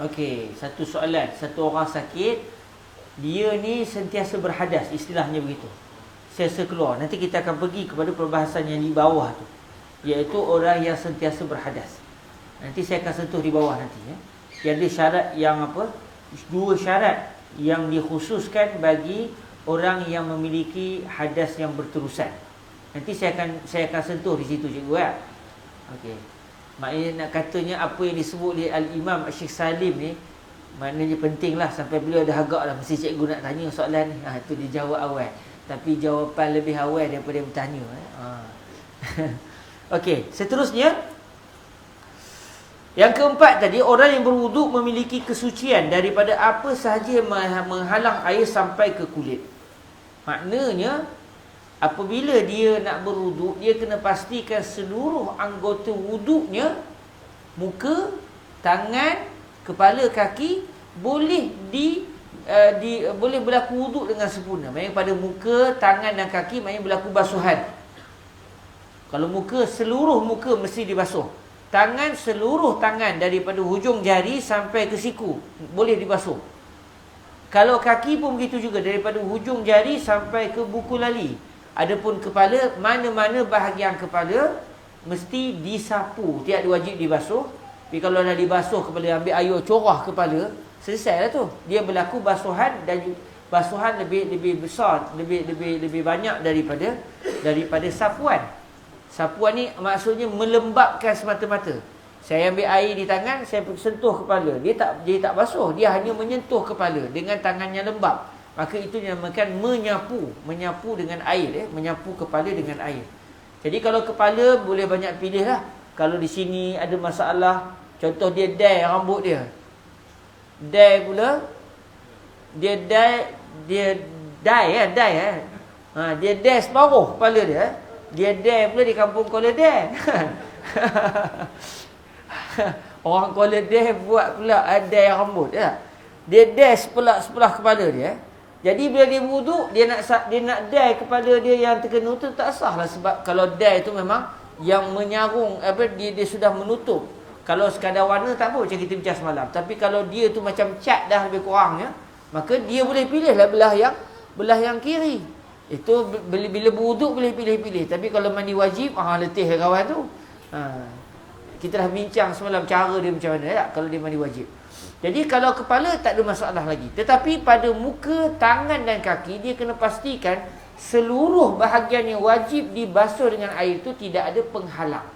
Okey, satu soalan. Satu orang sakit, dia ni sentiasa berhadas, istilahnya begitu. Sentiasa keluar. Nanti kita akan pergi kepada perbahasan yang di bawah tu, iaitu orang yang sentiasa berhadas. Nanti saya akan sentuh di bawah nanti Dia ada syarat yang apa? Dua syarat yang dikhususkan bagi orang yang memiliki hadas yang berterusan. Nanti saya akan sentuh di situ cikgu ya. Okey. Maknanya nak katanya apa yang disebut oleh Al-Imam Syekh Salim ni, maknanya pentinglah sampai beliau ada agak lah. Mesti cikgu nak tanya soalan ni. Itu dia jawab awal. Tapi jawapan lebih awal daripada yang bertanya. Okey, seterusnya. Yang keempat tadi, orang yang berwuduk memiliki kesucian daripada apa sahaja yang menghalang air sampai ke kulit. Maknanya apabila dia nak berwuduk, dia kena pastikan seluruh anggota wuduknya, muka, tangan, kepala, kaki boleh boleh berlaku wuduk dengan sempurna. Maksudnya pada muka, tangan dan kaki maksudnya berlaku basuhan. Kalau muka, seluruh muka mesti dibasuh. Tangan, seluruh tangan daripada hujung jari sampai ke siku boleh dibasuh. Kalau kaki pun begitu juga, daripada hujung jari sampai ke buku lali. Adapun kepala, mana-mana bahagian kepala mesti disapu, tidak wajib dibasuh. Tapi kalau dah dibasuh kepala, ambil air corah kepala, selesai lah tu. Dia berlaku basuhan dan basuhan lebih besar, lebih banyak daripada sapuan. Sapuan ni maksudnya melembabkan semata-mata. Saya ambil air di tangan, saya sentuh kepala. Dia tak basuh, dia hanya menyentuh kepala dengan tangan yang lembab. Maka itu dinamakan menyapu dengan air, menyapu kepala dengan air. Jadi kalau kepala boleh banyak pilih lah. Kalau di sini ada masalah, contoh dia dye rambut dia. Dye pula, dia dye separuh kepala dia. Dia dye pula di kampung Kuala Dye. Orang Kuala Dye buat pula dye rambut ya. Dia dye sebelah kepala dia. Jadi bila dia wuduk, dia nak dye kepala dia yang terkena tu tak sah lah. Sebab kalau dye tu memang yang menyarung, dia sudah menutup. Kalau sekadar warna tak apa, macam kita bincang semalam. Tapi kalau dia tu macam cat dah lebih kurangnya, maka dia boleh pilih lah belah yang kiri. Itu bila berwuduk boleh pilih-pilih. Tapi kalau mandi wajib, letih kawan tu. Kita dah bincang semalam cara dia macam mana tak, kalau dia mandi wajib. Jadi kalau kepala tak ada masalah lagi. Tetapi pada muka, tangan dan kaki, dia kena pastikan seluruh bahagian yang wajib dibasuh dengan air itu tidak ada penghalang.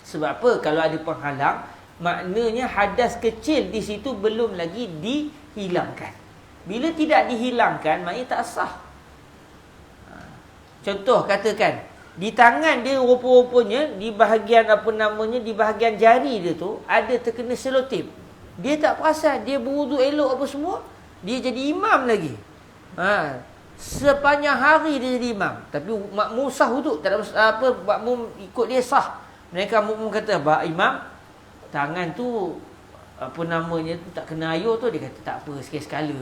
Sebab apa? Kalau ada penghalang, maknanya hadas kecil di situ belum lagi dihilangkan. Bila tidak dihilangkan, maknanya tak sah. Contoh katakan, di tangan dia rupa-rupanya di bahagian di bahagian jari dia tu ada terkena selotip. Dia tak perasan, dia berwuduk elok apa semua, dia jadi imam lagi. Sepanjang hari dia jadi imam. Tapi makmum sah wuduk, tak ada apa, makmum ikut dia sah. Mereka makmum kata, imam, tangan tu tak kena air tu. Dia kata tak apa, sekali-sekala.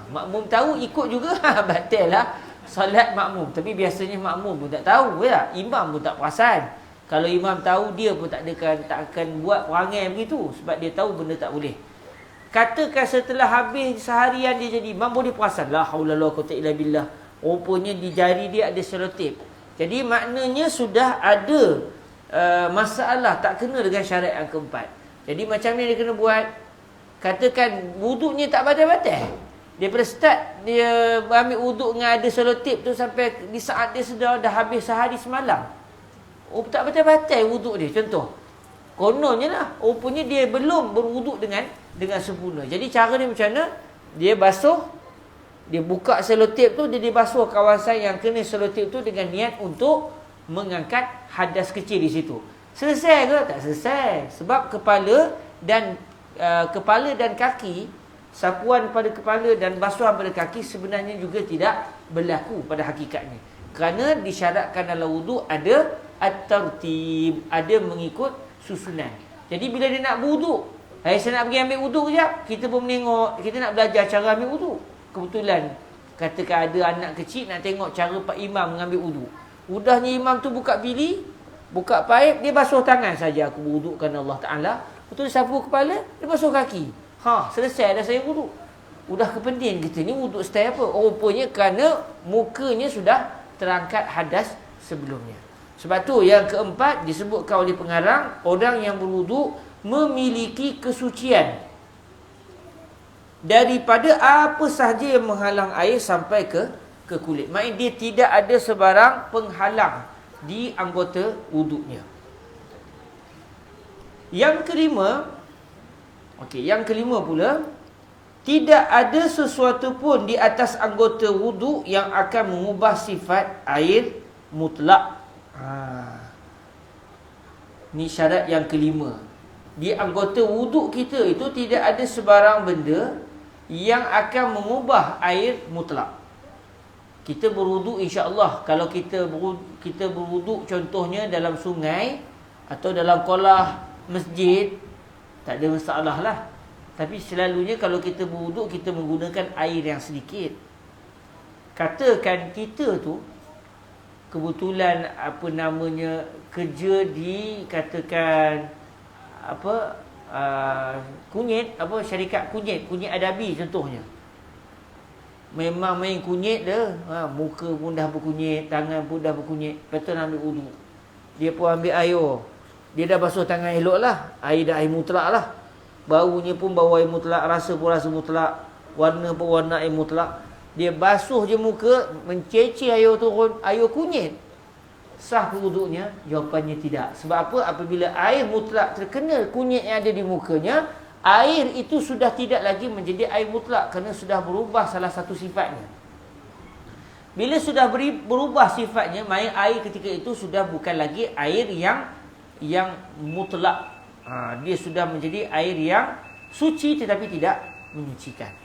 Makmum tahu, ikut juga. Batal lah solat makmum. Tapi biasanya makmum pun tak tahu ya. Imam pun tak perasan. Kalau imam tahu, dia pun tak akan buat perangai begitu. Sebab dia tahu benda tak boleh. Katakan setelah habis seharian dia jadi imam, boleh perasan, la haula la quwwata illa billah, rupanya di jari dia ada selotip. Jadi maknanya sudah ada masalah, tak kena dengan syarat yang keempat. Jadi macam ni dia kena buat. Katakan wuduknya tak batal-batal. Daripada start dia ambil wuduk dengan ada selotip tu sampai di saat dia sedar dah habis sehari semalam, tak batal-batal wuduk dia. Contoh, kononnya lah, rupanya dia belum berwuduk dengan sempurna. Jadi cara dia macam mana? Dia basuh, dia buka selotip tu, dia basuh kawasan yang kena selotip tu dengan niat untuk mengangkat hadas kecil di situ. Selesai ke? Tak selesai. Sebab kepala dan kaki, sapuan pada kepala dan basuhan pada kaki sebenarnya juga tidak berlaku pada hakikatnya. Kerana disyaratkan dalam wuduk ada at-tartib, ada mengikut susunan. Jadi bila dia nak berwuduk, saya nak pergi ambil wuduk kejap, kita pun menengok, kita nak belajar cara ambil wuduk. Kebetulan katakan ada anak kecil nak tengok cara Pak Imam mengambil wuduk. Udahnya imam tu buka bilik, buka paip, dia basuh tangan saja, aku berwudukkan Allah Ta'ala. Betul, sapu kepala, dia basuh kaki. Selesai dah saya wuduk. Udah kepenting kita ni wuduk style apa? Rupanya kerana mukanya sudah terangkat hadas sebelumnya. Sebab tu yang keempat disebutkan oleh pengarang, orang yang berwuduk memiliki kesucian daripada apa sahaja yang menghalang air sampai ke kulit. Maksudnya dia tidak ada sebarang penghalang di anggota wuduknya. Yang kelima pula, tidak ada sesuatu pun di atas anggota wuduk yang akan mengubah sifat air mutlak. Ni syarat yang kelima. Di anggota wuduk kita itu tidak ada sebarang benda yang akan mengubah air mutlak. Kita berwuduk, insya-Allah, kalau kita berwuduk contohnya dalam sungai atau dalam kolah masjid, tak ada masalah lah. Tapi selalunya kalau kita berwuduk, kita menggunakan air yang sedikit. Katakan kita tu kebetulan kerja di kunyit, syarikat kunyit adabi contohnya. Memang main kunyit dah, muka pun dah berkunyit, tangan pun dah berkunyit. Lepas tu nak ambil wuduk, dia pun ambil air, Dia dah basuh tangan elok lah. Air dah air mutlak lah. Baunya pun bau air mutlak. Rasa pun rasa mutlak. Warna pun warna air mutlak. Dia basuh je muka. Mencecih air turun. Air kunyit. Sah ke wuduknya? Jawapannya tidak. Sebab apa? Apabila air mutlak terkena kunyit yang ada di mukanya, air itu sudah tidak lagi menjadi air mutlak. Kerana sudah berubah salah satu sifatnya. Bila sudah berubah sifatnya, air ketika itu sudah bukan lagi air yang mutlak. Dia sudah menjadi air yang suci tetapi tidak menyucikan.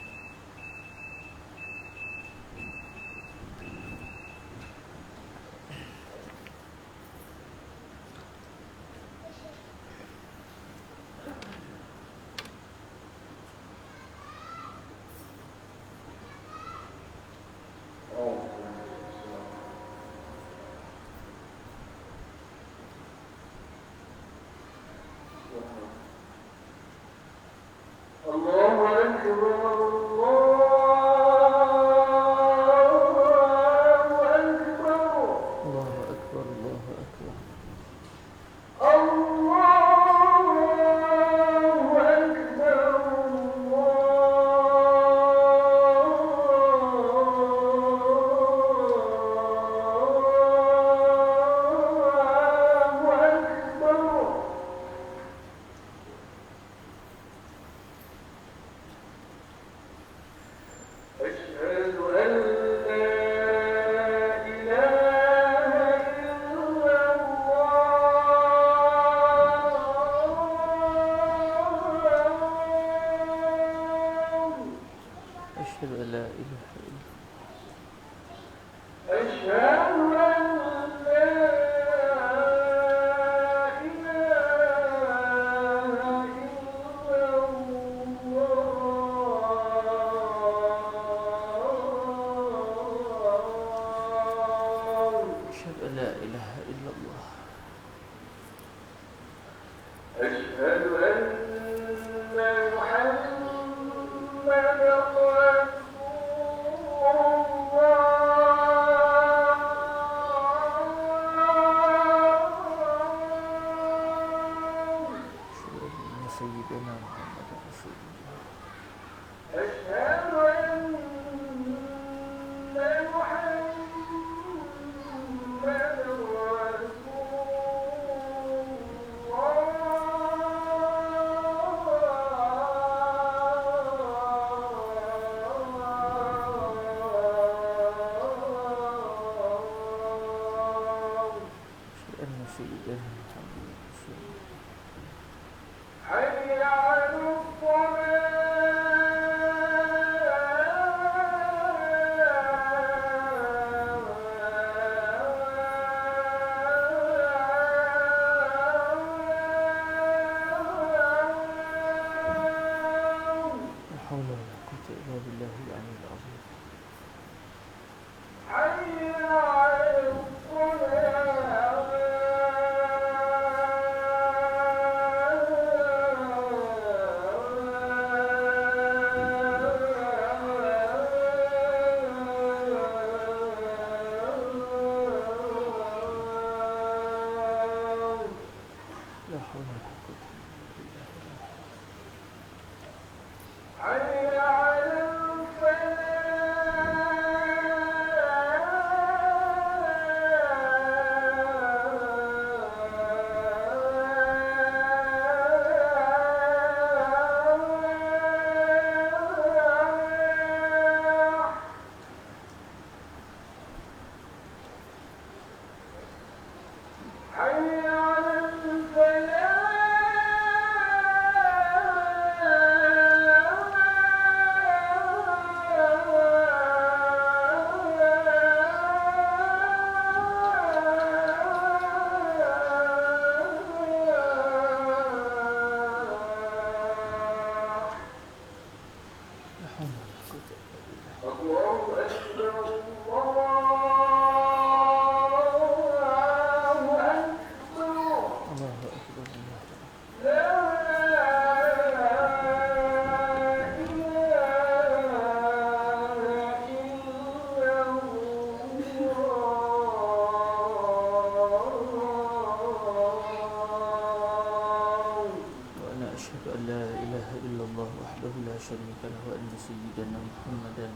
وحده لا شريك له وأن سيدنا محمدا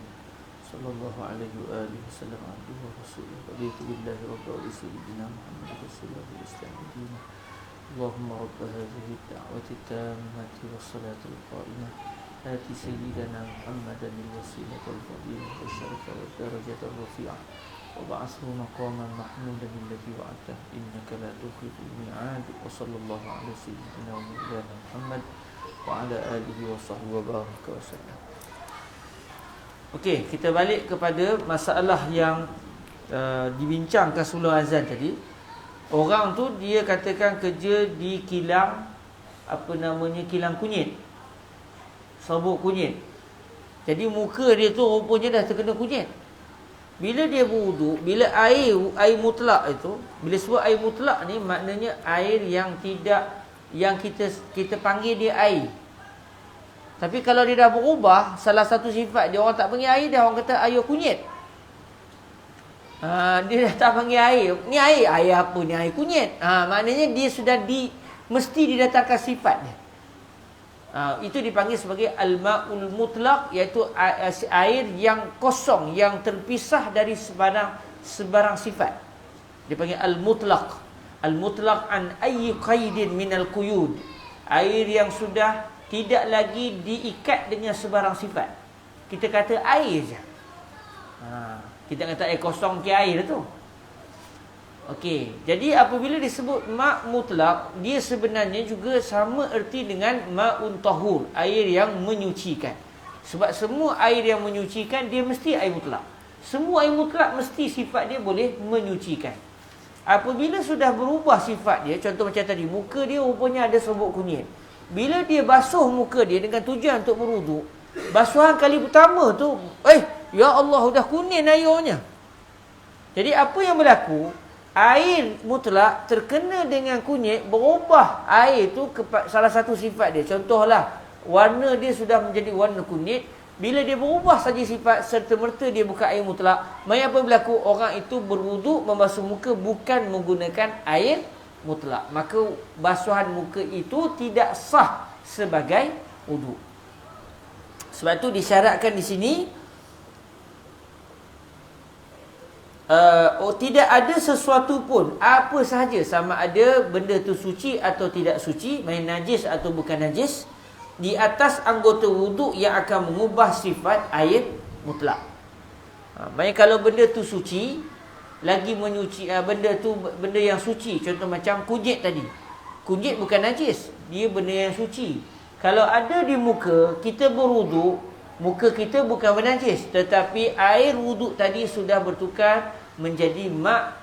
صلى الله عليه وآله وسلم عبده ورسوله رضيت بالله ربا وبسيدنا محمد رسول الله الإسلام دينا اللهم رب هذه الدعوة التامة والصلاة القائمة آت سيدنا محمدا الوسيلة الفضيلة والشرف والدرجة الرفيعة وبعثه مقاما محمودا الذي وعدته إنك لا تخلف الميعاد وصلى الله على سيدنا ومولانا محمد وعلى آله وصحبه وبارك وسلم. Okey, kita balik kepada masalah yang dibincangkan sebelum azan tadi. Orang tu dia katakan kerja di kilang, apa namanya, kilang kunyit, sabuk kunyit. Jadi muka dia tu rupanya dah terkena kunyit. Bila dia berwuduk, bila air mutlak itu, bila sebut air mutlak ni maknanya air yang tidak, yang kita panggil dia air. Tapi kalau dia dah berubah salah satu sifat dia, orang tak panggil air dah, orang kata air kunyit. Dia dah tak panggil air. Ni air apa ni, air kunyit. Maknanya dia sudah mesti didatangkan sifat dia. Itu dipanggil sebagai al-ma'ul mutlaq, iaitu air yang kosong, yang terpisah dari sebarang sifat. Dipanggil al-mutlaq. Al-mutlaq an ayyi qaidin minal quyud. Air yang sudah tidak lagi diikat dengan sebarang sifat. Kita kata air je. Kita kata air kosong ke air tu. Okey, jadi apabila disebut ma' mutlak, dia sebenarnya juga sama erti dengan ma'un tahur, air yang menyucikan. Sebab semua air yang menyucikan dia mesti air mutlak. Semua air mutlak mesti sifat dia boleh menyucikan. Apabila sudah berubah sifat dia, contoh macam tadi, muka dia rupanya ada serbuk kunyit. Bila dia basuh muka dia dengan tujuan untuk berwuduk, basuhan kali pertama tu, ya Allah, dah kuning airnya. Jadi apa yang berlaku? Air mutlak terkena dengan kunyit, berubah air tu ke salah satu sifat dia. Contohlah, warna dia sudah menjadi warna kunyit. Bila dia berubah saja sifat, serta-merta dia bukan air mutlak, maka apa berlaku? Orang itu berwuduk, membasuh muka bukan menggunakan air mutlak. Maka basuhan muka itu tidak sah sebagai wuduk. Sebab tu disyaratkan di sini tidak ada sesuatu pun, apa sahaja, sama ada benda tu suci atau tidak suci, main najis atau bukan najis, di atas anggota wuduk yang akan mengubah sifat air mutlak. Maksudnya kalau benda tu suci, lagi menyuci, benda tu benda yang suci, contoh macam kunyit tadi. Kunyit bukan najis, dia benda yang suci. Kalau ada di muka, kita berwuduk, muka kita bukan bernajis, tetapi air wuduk tadi sudah bertukar menjadi ma'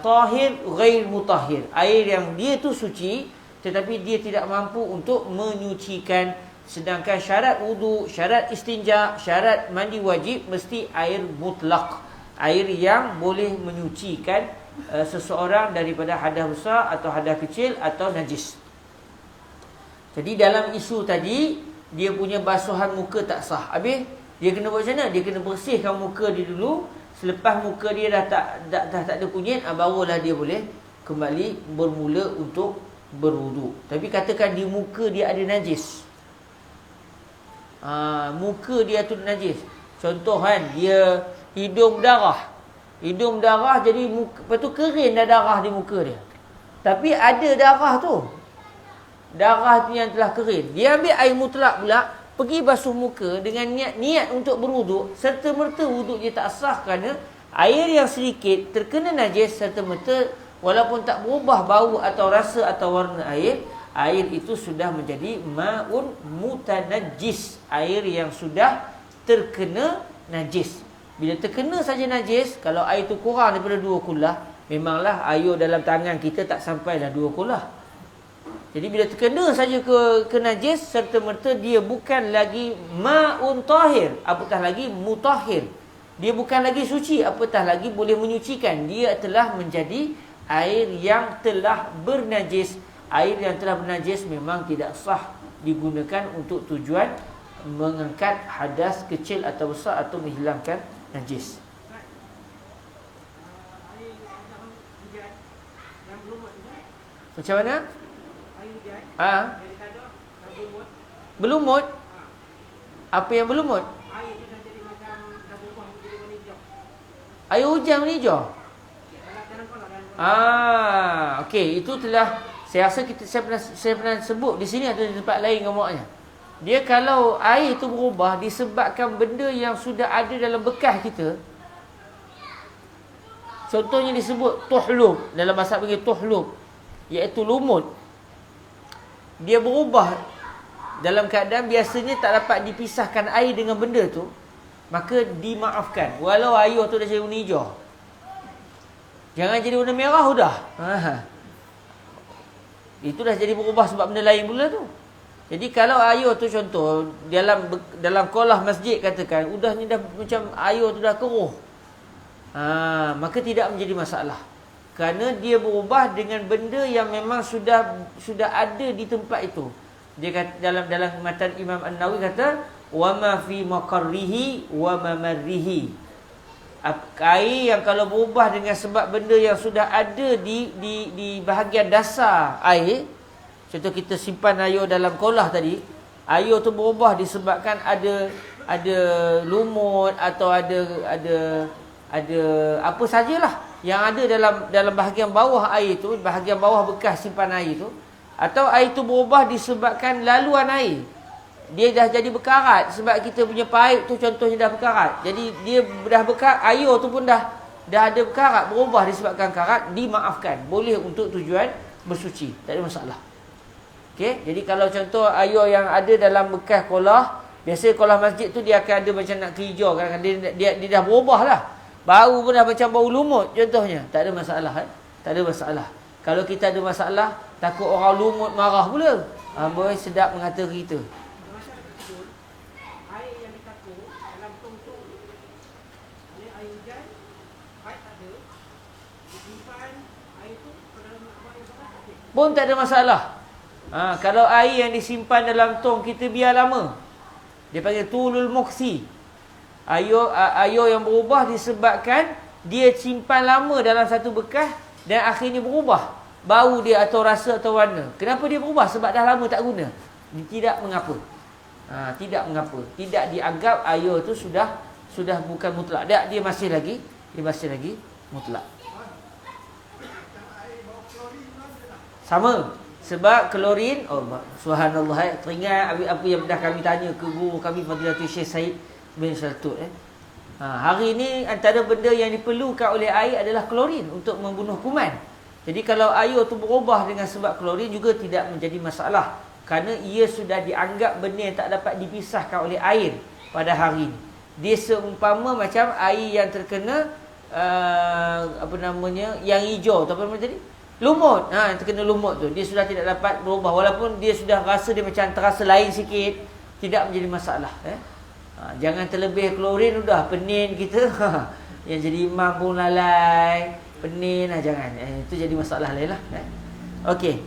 tahir ghair mutahhir. Air yang dia tu suci, tetapi dia tidak mampu untuk menyucikan. Sedangkan syarat wuduk, syarat istinja, syarat mandi wajib mesti air mutlak, air yang boleh menyucikan seseorang daripada hadas besar atau hadas kecil atau najis. Jadi dalam isu tadi, dia punya basuhan muka tak sah. Habis dia kena buat macam mana? Dia kena bersihkan muka dia dulu. Selepas muka dia dah tak ada kunyit, barulah dia boleh kembali bermula untuk berwuduk. Tapi katakan di muka dia ada najis. Muka dia tu najis. Contoh kan, dia hidung berdarah. Hidung berdarah jadi muka, lepas tu kering dah darah di muka dia. Tapi ada darah tu. Darah tu yang telah kering. Dia ambil air mutlak pula, pergi basuh muka dengan niat untuk berwuduk, serta-merta wuduk dia tak sah kerana air yang sedikit terkena najis, serta-merta walaupun tak berubah bau atau rasa atau warna air itu sudah menjadi ma'un mutanajjis, air yang sudah terkena najis. Bila terkena saja najis, kalau air tu kurang daripada 2 kullah, memanglah air dalam tangan kita tak sampailah 2 kullah. Jadi bila terkena saja ke najis, serta-merta dia bukan lagi ma'un tahir, apatah lagi mutahhir. Dia bukan lagi suci, apatah lagi boleh menyucikan. Dia telah menjadi air yang telah bernajis. Air yang telah bernajis memang tidak sah digunakan untuk tujuan mengangkat hadas kecil atau besar atau menghilangkan najis. Macam mana? Berlumut. Apa yang berlumut? Air tu dah jadi macam dah berubah menjadi warna hijau. Air hujan warna hijau. Dalam kolam dan Okey, itu telah saya rasa saya pernah sebut di sini atau di tempat lain gambarnya. Dia kalau air itu berubah disebabkan benda yang sudah ada dalam bekas kita. Contohnya disebut tuhlub, dalam bahasa panggil tuhlub, iaitu lumut. Dia berubah dalam keadaan biasanya tak dapat dipisahkan air dengan benda tu, maka dimaafkan walau air tu dah jadi warna hijau. Jangan jadi warna merah dah. Itu dah jadi berubah sebab benda lain pula tu. Jadi kalau air tu contoh dalam kolah masjid katakan, udahnya dah macam air tu dah keruh. Maka tidak menjadi masalah. Kerana dia berubah dengan benda yang memang sudah ada di tempat itu. Dia kata dalam matan Imam An-Nawawi kata wa ma fi maqarrihi wa mamarrihi. Air yang kalau berubah dengan sebab benda yang sudah ada di bahagian dasar air. Contoh kita simpan air dalam kolah tadi, air tu berubah disebabkan ada lumut atau ada apa sajalah yang ada dalam bahagian bawah air tu, bahagian bawah bekas simpan air tu, atau air tu berubah disebabkan laluan air. Dia dah jadi berkarat sebab kita punya paip tu contohnya dah berkarat. Jadi dia dah berkarat, air tu pun dah ada berkarat, berubah disebabkan karat, dimaafkan. Boleh untuk tujuan bersuci, tak ada masalah. Okey, jadi kalau contoh air yang ada dalam bekas kolah, biasa kolah masjid tu dia akan ada macam nak kehijau kan, dia dah berubah lah. Bau pun dah macam bau lumut contohnya. Tak ada masalah. Tak ada masalah. Kalau kita ada masalah, takut orang lumut marah pula. Boy sedap mengata kita. masyarakat kecil, air yang ditakur dalam tong-tong ni air hujan, air tak ada, disimpan air tu ke dalam air bekas okey. Pun tak ada masalah. Kalau air yang disimpan dalam tong kita biar lama, dia panggil tulul muksi. Air yang berubah disebabkan dia simpan lama dalam satu bekas dan akhirnya berubah bau dia atau rasa atau warna. Kenapa dia berubah? Sebab dah lama tak guna. Tidak mengapa. Tidak mengapa. Tidak dianggap air tu sudah bukan mutlak. Dia masih lagi mutlak. Sama. Sebab klorin, subhanallah, teringat apa yang dah kami tanya ke guru kami Fadilatul Syekh Said bin Saltut. Hari ini antara benda yang diperlukan oleh air adalah klorin untuk membunuh kuman. Jadi kalau air tu berubah dengan sebab klorin juga tidak menjadi masalah, kerana ia sudah dianggap benda yang tak dapat dipisahkan oleh air pada hari ini. Dia seumpama macam air yang terkena yang hijau atau apa nama tadi? Lumut. Yang terkena lumut tu, dia sudah tidak dapat berubah walaupun dia sudah rasa dia macam terasa lain sikit, tidak menjadi masalah. Jangan terlebih klorin sudah penin kita. Yang jadi imam pun lalai, penin jangan. Itu jadi masalah lain lah. Okey.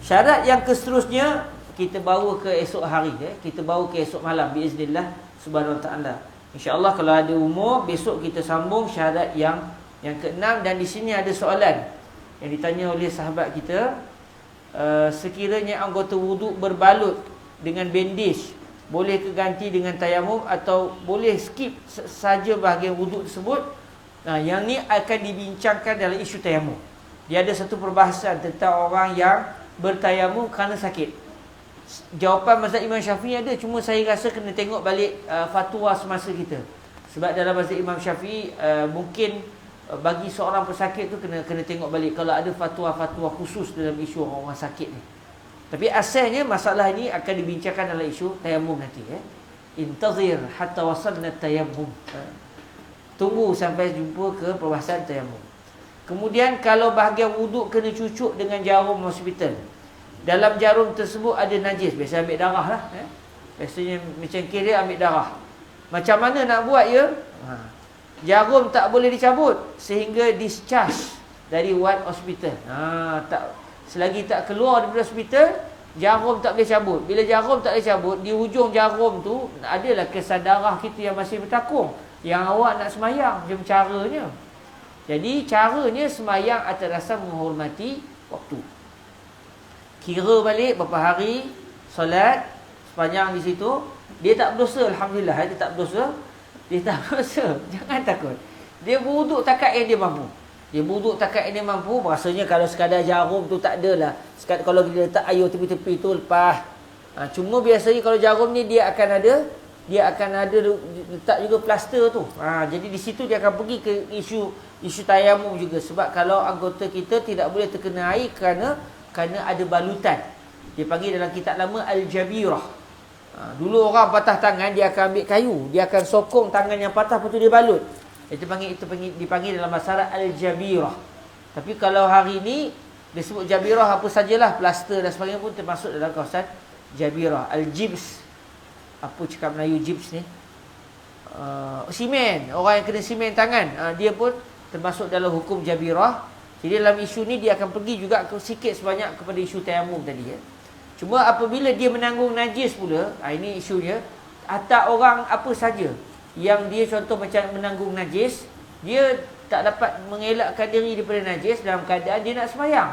Syarat yang seterusnya kita bawa ke esok hari, kita bawa ke esok malam biiznillah subhanahu wa taala. Insya-Allah kalau ada umur besok kita sambung syarat yang keenam. Dan di sini ada soalan yang ditanya oleh sahabat kita, sekiranya anggota wuduk berbalut dengan bandage, boleh ke ganti dengan tayamum atau boleh skip saja bahagian wuduk tersebut? Yang ni akan dibincangkan dalam isu tayamum. Dia ada satu perbahasan tentang orang yang bertayamum kerana sakit. Jawapan mazhab Imam Syafi'i ada, cuma saya rasa kena tengok balik fatwa semasa kita. Sebab dalam mazhab Imam Syafi'i mungkin bagi seorang pesakit tu kena tengok balik kalau ada fatwa-fatwa khusus dalam isu orang-orang sakit ni. Tapi asalnya masalah ini akan dibincangkan dalam isu tayamum nanti. Intazir hatta wasalna tayamum. Tunggu sampai jumpa ke perbahasan tayamum. Kemudian kalau bahagian wuduk kena cucuk dengan jarum hospital, dalam jarum tersebut ada najis, biasa ambil darah lah. Biasanya macam kira ambil darah. Macam mana nak buat ya? Jarum tak boleh dicabut sehingga discharge dari ward hospital. Selagi tak keluar daripada hospital, jarum tak boleh cabut. Bila jarum tak boleh cabut, di hujung jarum tu adalah kesan darah kita yang masih bertakung, yang awak nak semayang. Macam caranya. Jadi caranya semayang atas dasar menghormati waktu. Kira balik berapa hari solat sepanjang di situ, Dia tak berdosa, alhamdulillah. Dia tak berdosa. Dia tak berdosa. Jangan takut. Dia berwuduk takat yang dia mampu. Dia berwuduk takat yang dia mampu. Rasanya kalau sekadar jarum tu tak adalah. Kalau kita letak air tepi-tepi tu lepas. Cuma biasanya kalau jarum ni dia akan ada letak juga plaster tu. Jadi di situ dia akan pergi ke isu tayamum juga. Sebab kalau anggota kita tidak boleh terkena air kerana ada balutan. Dia panggil dalam kitab lama al-jabirah. Dulu orang patah tangan, dia akan ambil kayu, dia akan sokong tangan yang patah, lepas tu dia balut. Dipanggil dalam bahasa al-jabirah. Tapi kalau hari ni disebut jabirah apa sajalah, plaster dan sebagainya pun termasuk dalam kawasan jabirah. Al-jibs, apa cakap Melayu jibs ni? Simen, orang yang kena simen tangan, dia pun termasuk dalam hukum jabirah. Jadi dalam isu ni dia akan pergi juga sikit sebanyak kepada isu tayamum tadi ya. Cuma apabila dia menanggung najis pula, ini isunya, atas orang apa saja yang dia contoh macam menanggung najis, dia tak dapat mengelakkan diri daripada najis dalam keadaan dia nak sembahyang.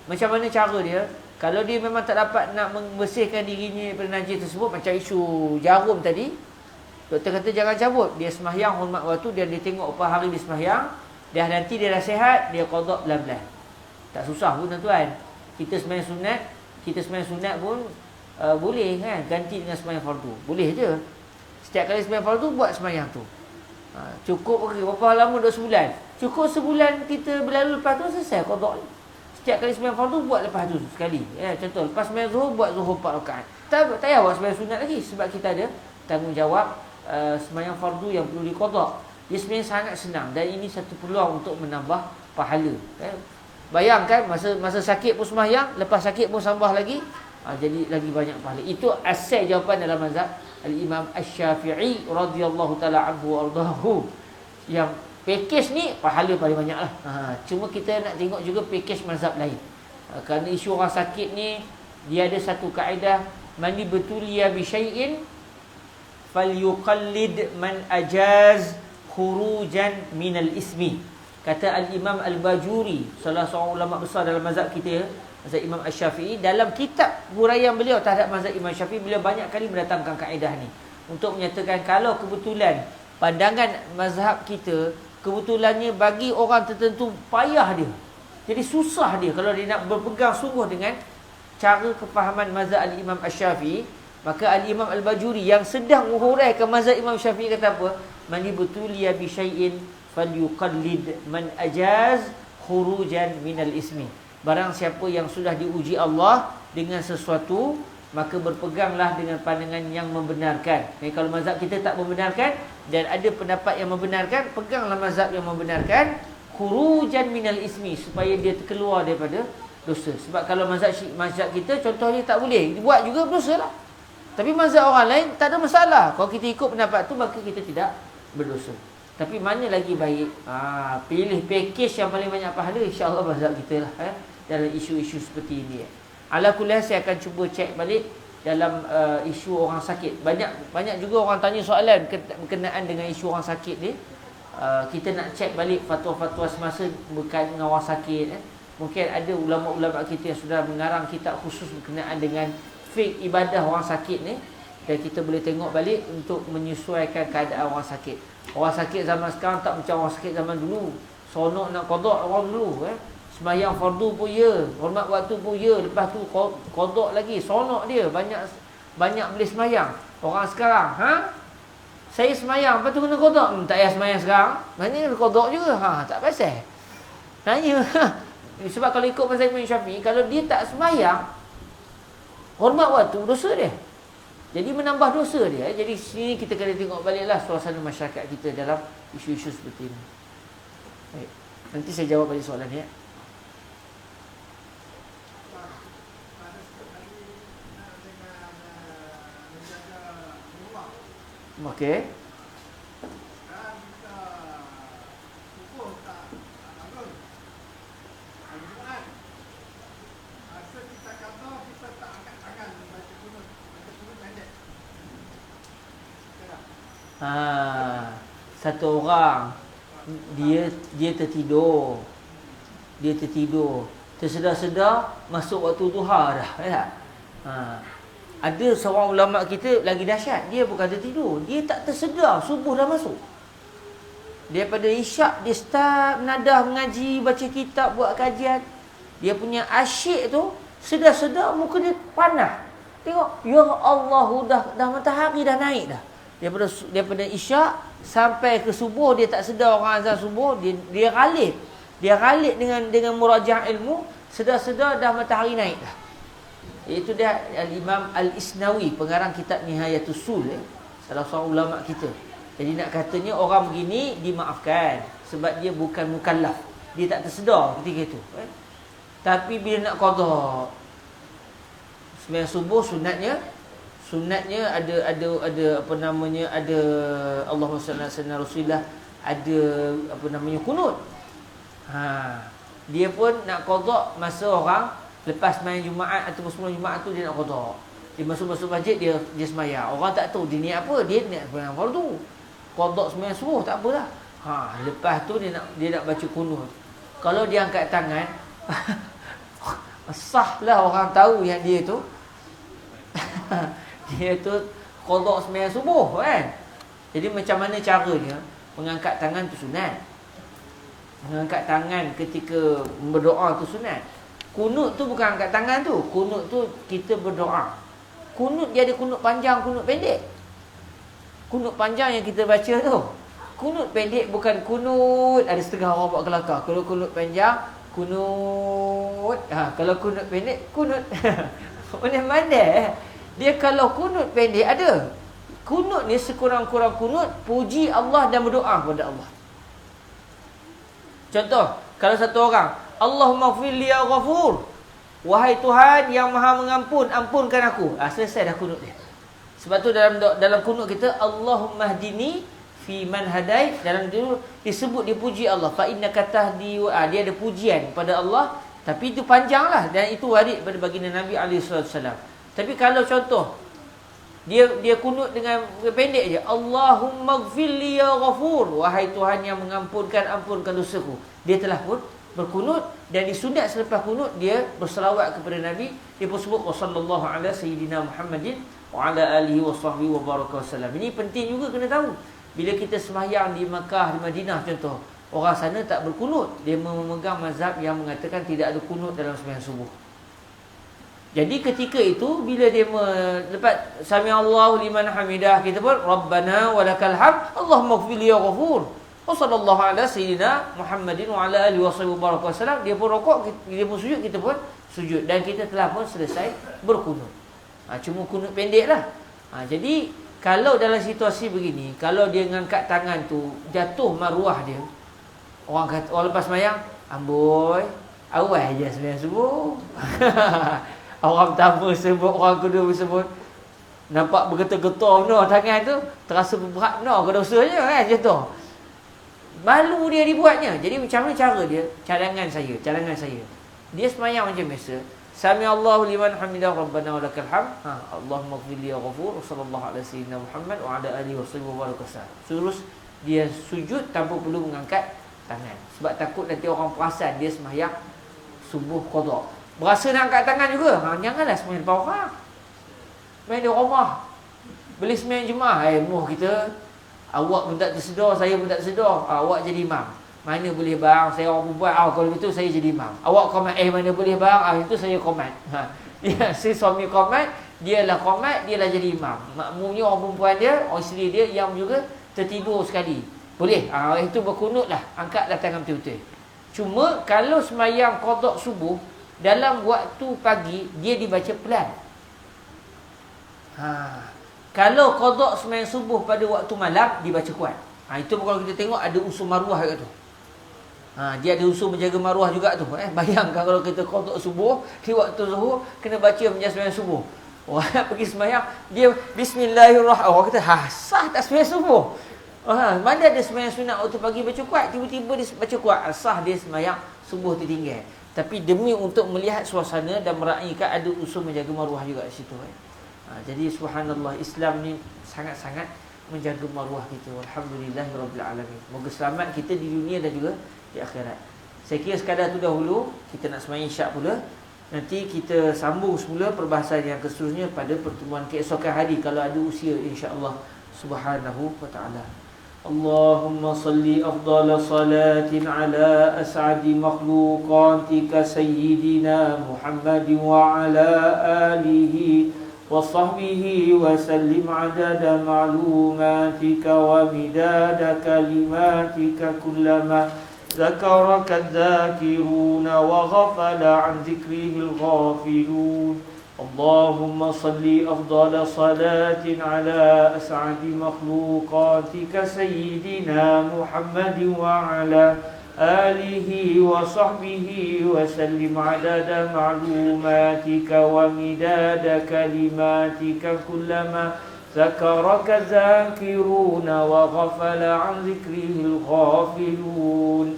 Macam mana cara dia? Kalau dia memang tak dapat nak membersihkan dirinya daripada najis tersebut, macam isu jarum tadi, doktor kata jangan cabut. Dia sembahyang hormat waktu, dia tengok berapa hari dia sembahyang, nanti dia dah sihat, dia qada belan-belan. Tak susah pun tuan-tuan. Kita sembahyang sunat pun boleh kan, ganti dengan sembahyang fardu. Boleh je. Setiap kali sembahyang fardu buat sembahyang tu. Cukup berapa lama? 2 sebulan. Cukup sebulan kita berlalu, lepas tu selesai qada. Setiap kali sembahyang fardu buat lepas tu sekali. Contoh lepas sembahyang zuhur buat zuhur 4 rakaat. Tak payah buat sembahyang sunat lagi sebab kita ada tanggungjawab sembahyang fardu yang perlu diqada. Dia sebenarnya sangat senang dan ini satu peluang untuk menambah pahala. Bayangkan masa sakit pun sembahyang, lepas sakit pun sambah lagi, jadi lagi banyak pahala. Itu asal jawapan dalam mazhab Al-Imam Asy-Syafi'i radhiyallahu taala anhu wardahu. Yang pakej ni pahala paling banyaklah. Cuma kita nak tengok juga pakej mazhab lain. Kerana isu orang sakit ni dia ada satu kaedah, man betuliya bi syai'in falyuqallid man ajaz khurujan minal ismi. Kata Al-Imam Al-Bajuri, salah seorang ulama besar dalam mazhab kita, mazhab Imam Asy-Syafi'i, dalam kitab huraian beliau terhadap mazhab Imam Syafi'i, beliau banyak kali mendatangkan kaedah ni untuk menyatakan kalau kebetulan pandangan mazhab kita kebetulannya bagi orang tertentu payah dia, jadi susah dia kalau dia nak berpegang sungguh dengan cara kefahaman mazhab Al-Imam Asy-Syafi'i, maka Al-Imam Al-Bajuri yang sedang menghuraikan mazhab Imam Syafi'i kata apa? Man betuliya bi syai'in falyuqallid man ajaz khurujan minal ismi. Barang siapa yang sudah diuji Allah dengan sesuatu, maka berpeganglah dengan pandangan yang membenarkan. Jadi kalau mazhab kita tak membenarkan dan ada pendapat yang membenarkan, peganglah mazhab yang membenarkan, khurujan minal ismi, supaya dia keluar daripada dosa. Sebab kalau mazhab kita contohnya tak boleh, dibuat juga dosa lah. Tapi mazhab orang lain tak ada masalah. Kalau kita ikut pendapat tu, maka kita tidak berdosa. Tapi mana lagi baik? Pilih pakej yang paling banyak pahala, insya-Allah mazhab kita lah dalam isu-isu seperti ini. Ala kulli hal, saya akan cuba cek balik dalam isu orang sakit. Banyak juga orang tanya soalan berkenaan dengan isu orang sakit ni. Kita nak cek balik fatwa-fatwa semasa berkaitan dengan orang sakit. Mungkin ada ulama-ulama kita yang sudah mengarang kitab khusus berkenaan dengan fiqh ibadah orang sakit ni, dan kita boleh tengok balik untuk menyesuaikan keadaan orang sakit. Orang sakit zaman sekarang tak macam orang sakit zaman dulu. Sonok nak qada orang dulu sembahyang fardu pun ya, hormat waktu pun ya, lepas tu qada lagi, sonok dia, banyak boleh sembahyang. Orang sekarang saya sembahyang lepas tu kena qada, tak payah sembahyang sekarang, maknanya kena qada juga, tak pasal tanya. Sebab kalau ikut mazhab Imam Syafi'i, kalau dia tak sembahyang hormat waktu, dosa dia. Jadi menambah dosa dia. Jadi sini kita kena tengok baliklah suasana masyarakat kita dalam isu-isu seperti ini. Baik. Nanti saya jawab balik soalan ni. Okey. Satu orang dia tertidur. Tersedar-sedar masuk waktu duha dah, ya. Ada seorang ulama kita lagi dahsyat. Dia bukan tertidur, dia tak tersedar subuh dah masuk. Daripada isyak dia start menadah mengaji, baca kitab, buat kajian. Dia punya asyik tu sedar-sedar muka dia panas. Tengok, ya Allah, dah matahari dah naik dah. Daripada isyak sampai ke subuh dia tak sedar orang azan subuh, dia ralit. Dia ralit dengan murajaah ilmu, sedar-sedar dah matahari naik dah. Itu dia Al-Imam Al-Isnawi, pengarang kitab Nihayatus Sul, salah seorang ulama kita. Jadi nak katanya orang begini dimaafkan sebab dia bukan mukallaf. Dia tak tersedar ketika itu. Tapi bila nak qada sembahyang subuh, sunatnya ada apa namanya, ada Allahumma salli ala sayyidina Rasulillah, ada apa namanya, kunut. Dia pun nak qada masa orang lepas main Jumaat atau sebelum Jumaat tu dia nak qada. Dia masuk masjid, dia sembahyang. Orang tak tahu dia niat apa, dia niat sembahyang fardu. Qada sembahyang subuh tak apalah. Lepas tu dia nak baca kunut. Kalau dia angkat tangan sahlah orang tahu yang dia tu dia tu qada sembahyang subuh kan. Jadi macam mana caranya? Mengangkat tangan tu sunat. Mengangkat tangan ketika berdoa tu sunat. Kunut tu bukan angkat tangan tu. Kunut tu kita berdoa. Kunut dia ada kunut panjang, kunut pendek. Kunut panjang yang kita baca tu. Kunut pendek bukan kunut ada setengah orang buat kelakar. Kalau kunut panjang, kunut. Kalau kunut pendek, kunut. Mana? Dia kalau kunut pendek ada. Kunut ni sekurang-kurang kunut puji Allah dan berdoa kepada Allah. Contoh, kalau satu orang, Allahumma ighfir li ya ghafur. Wahai Tuhan yang Maha mengampun, ampunkan aku. Selesai dah kunut dia. Sebab tu dalam kunut kita, Allahumma hdini fi man hadait, dalam itu disebut dipuji Allah. Fa innaka tahdi, dia ada pujian pada Allah, tapi itu panjanglah dan itu warid pada baginda Nabi alaihi wasallam. Tapi kalau contoh dia kunut dengan pendek je, Allahumma ighfir li ya ghafur, wahai Tuhan yang mengampunkan, ampunkan dosaku. Dia telah pun berkunut dan disunat selepas kunut dia berselawat kepada Nabi. Dia pun sebut sallallahu ala sayyidina Muhammadin wa ala alihi wa sahbihi wa baraka wasallam. Ini penting juga kena tahu. Bila kita sembahyang di Makkah, di Madinah contoh, orang sana tak berkunut. Dia memegang mazhab yang mengatakan tidak ada kunut dalam sembahyang subuh. Jadi ketika itu bila dia lepas sami Allahu liman hamidah, kita pun Rabbana walakal hamd, Allahumma ighfir li ya ghafur. Wa sallallahu ala sayyidina Muhammadin wa ala alihi wasallam. Dia pun rukuk, dia pun sujud, kita pun sujud dan kita telah pun selesai berkunut. Cuma kunut pendeklah. Jadi kalau dalam situasi begini, kalau dia ngangkat tangan tu jatuh maruah dia, orang kata, orang lepas sembahyang, amboi, awal je sembahyang subuh. Orang pertama sebut, orang kedua sebut, nampak bergetar-getar no tangan tu, terasa berat no ke dosanya kan jatuh. Malu dia dibuatnya. Jadi macam mana cara dia? Cadangan saya. Dia sembahyang macam biasa. Sami Allahu liman hamidah Rabbana walakal hamd. Allahumma ighfir li ya ghafur. Sallallahu alaihi sayyidina Muhammad wa ala alihi wasallam. Terus dia sujud tanpa perlu mengangkat tangan. Sebab takut nanti orang perasan dia sembahyang subuh qada. Berasa nak angkat tangan juga. Janganlah sembahyang depan orang. Main di rumah. Beli sembahyang jemaah. Muh kita, awak pun tak tersedar, saya pun tak tersedar. Awak jadi imam. Mana boleh bang, saya orang perempuan. Kalau begitu saya jadi imam. Awak komat, mana boleh bang, itu saya komat. Si suami komat, dialah komat, dialah jadi imam. Makmumnya orang perempuan dia, orang isteri dia yang juga tertidur sekali. Boleh, itu berkunutlah, angkatlah tangan betul-betul. Cuma kalau sembahyang qada subuh dalam waktu pagi, dia dibaca pelan. Kalau qada sembahyang subuh pada waktu malam, dibaca kuat. Itu kalau kita tengok ada unsur maruah kat tu. Dia ada unsur menjaga maruah juga tu. Bayangkan kalau kita qada subuh, di waktu zuhur kena baca menjaga sembahyang subuh. Orang pergi sembahyang, dia bismillahirrahmanirrahim. Orang kata, sah tak sembahyang subuh? Mana ada sembahyang sunat waktu pagi baca kuat, tiba-tiba dia baca kuat. Sah dia sembahyang subuh tertinggal. Tapi demi untuk melihat suasana dan meraihkan ada unsur menjaga maruah juga di situ. Jadi subhanallah, Islam ni sangat-sangat menjaga maruah kita. Alhamdulillahirabbil alamin. Moga selamat kita di dunia dan juga di akhirat. Saya kira sekadar tu dahulu, kita nak sembahyang isyak pula. Nanti kita sambung semula perbahasan yang keseterusnya pada pertemuan keesokan hari kalau ada usia, insya-Allah subhanahu wa ta'ala. Allahumma salli afdala salatin ala as'adi makhluqatika sayyidina Muhammad wa ala alihi wa sahbihi wa sallim adada ma'lumatika wa midada kalimatika kullama ذكرك الذاكرون وغفل عن ذكره الغافلون. اللهم صل أفضل صلاة على أسعد مخلوقاتك سيدنا محمد وعلى آله وصحبه وسلم عدد معلوماتك ومداد كلماتك كلما ذكرك الذاكرون وغفل عن ذكره الغافلون.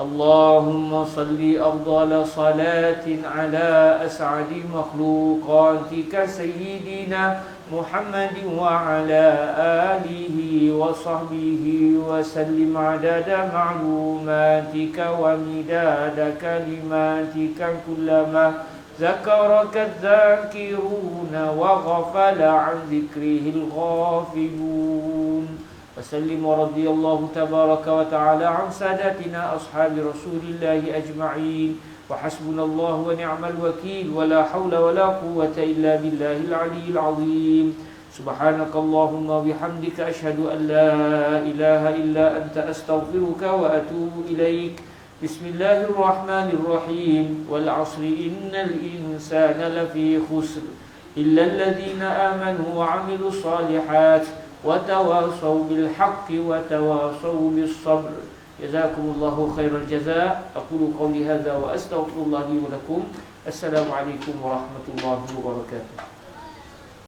اللهم صل أفضل صلاة على أسعد مخلوقاتك سيدنا محمد وعلى آله وصحبه وسلم عدد معلوماتك ومداد كلماتك كلما ذكرك الذاكرون وغفل عن ذكره الغافلون. وسلم ورضي الله تبارك وتعالى عن سادتنا أصحاب رسول الله أجمعين. وحسبنا الله ونعم الوكيل ولا حول ولا قوة إلا بالله العلي العظيم. سبحانك اللهم وبحمدك أشهد أن لا إله إلا أنت أستغفرك وأتوب إليك. بسم الله الرحمن الرحيم. والعصر إن الإنسان لفي خسر إلا الذين آمنوا وعملوا الصالحات وتواصوا بالحق وتواصوا بالصبر. جزاكم الله خير الجزاء. أقول قولي هذا وأستغفر الله لي ولكم. السلام عليكم ورحمة الله وبركاته.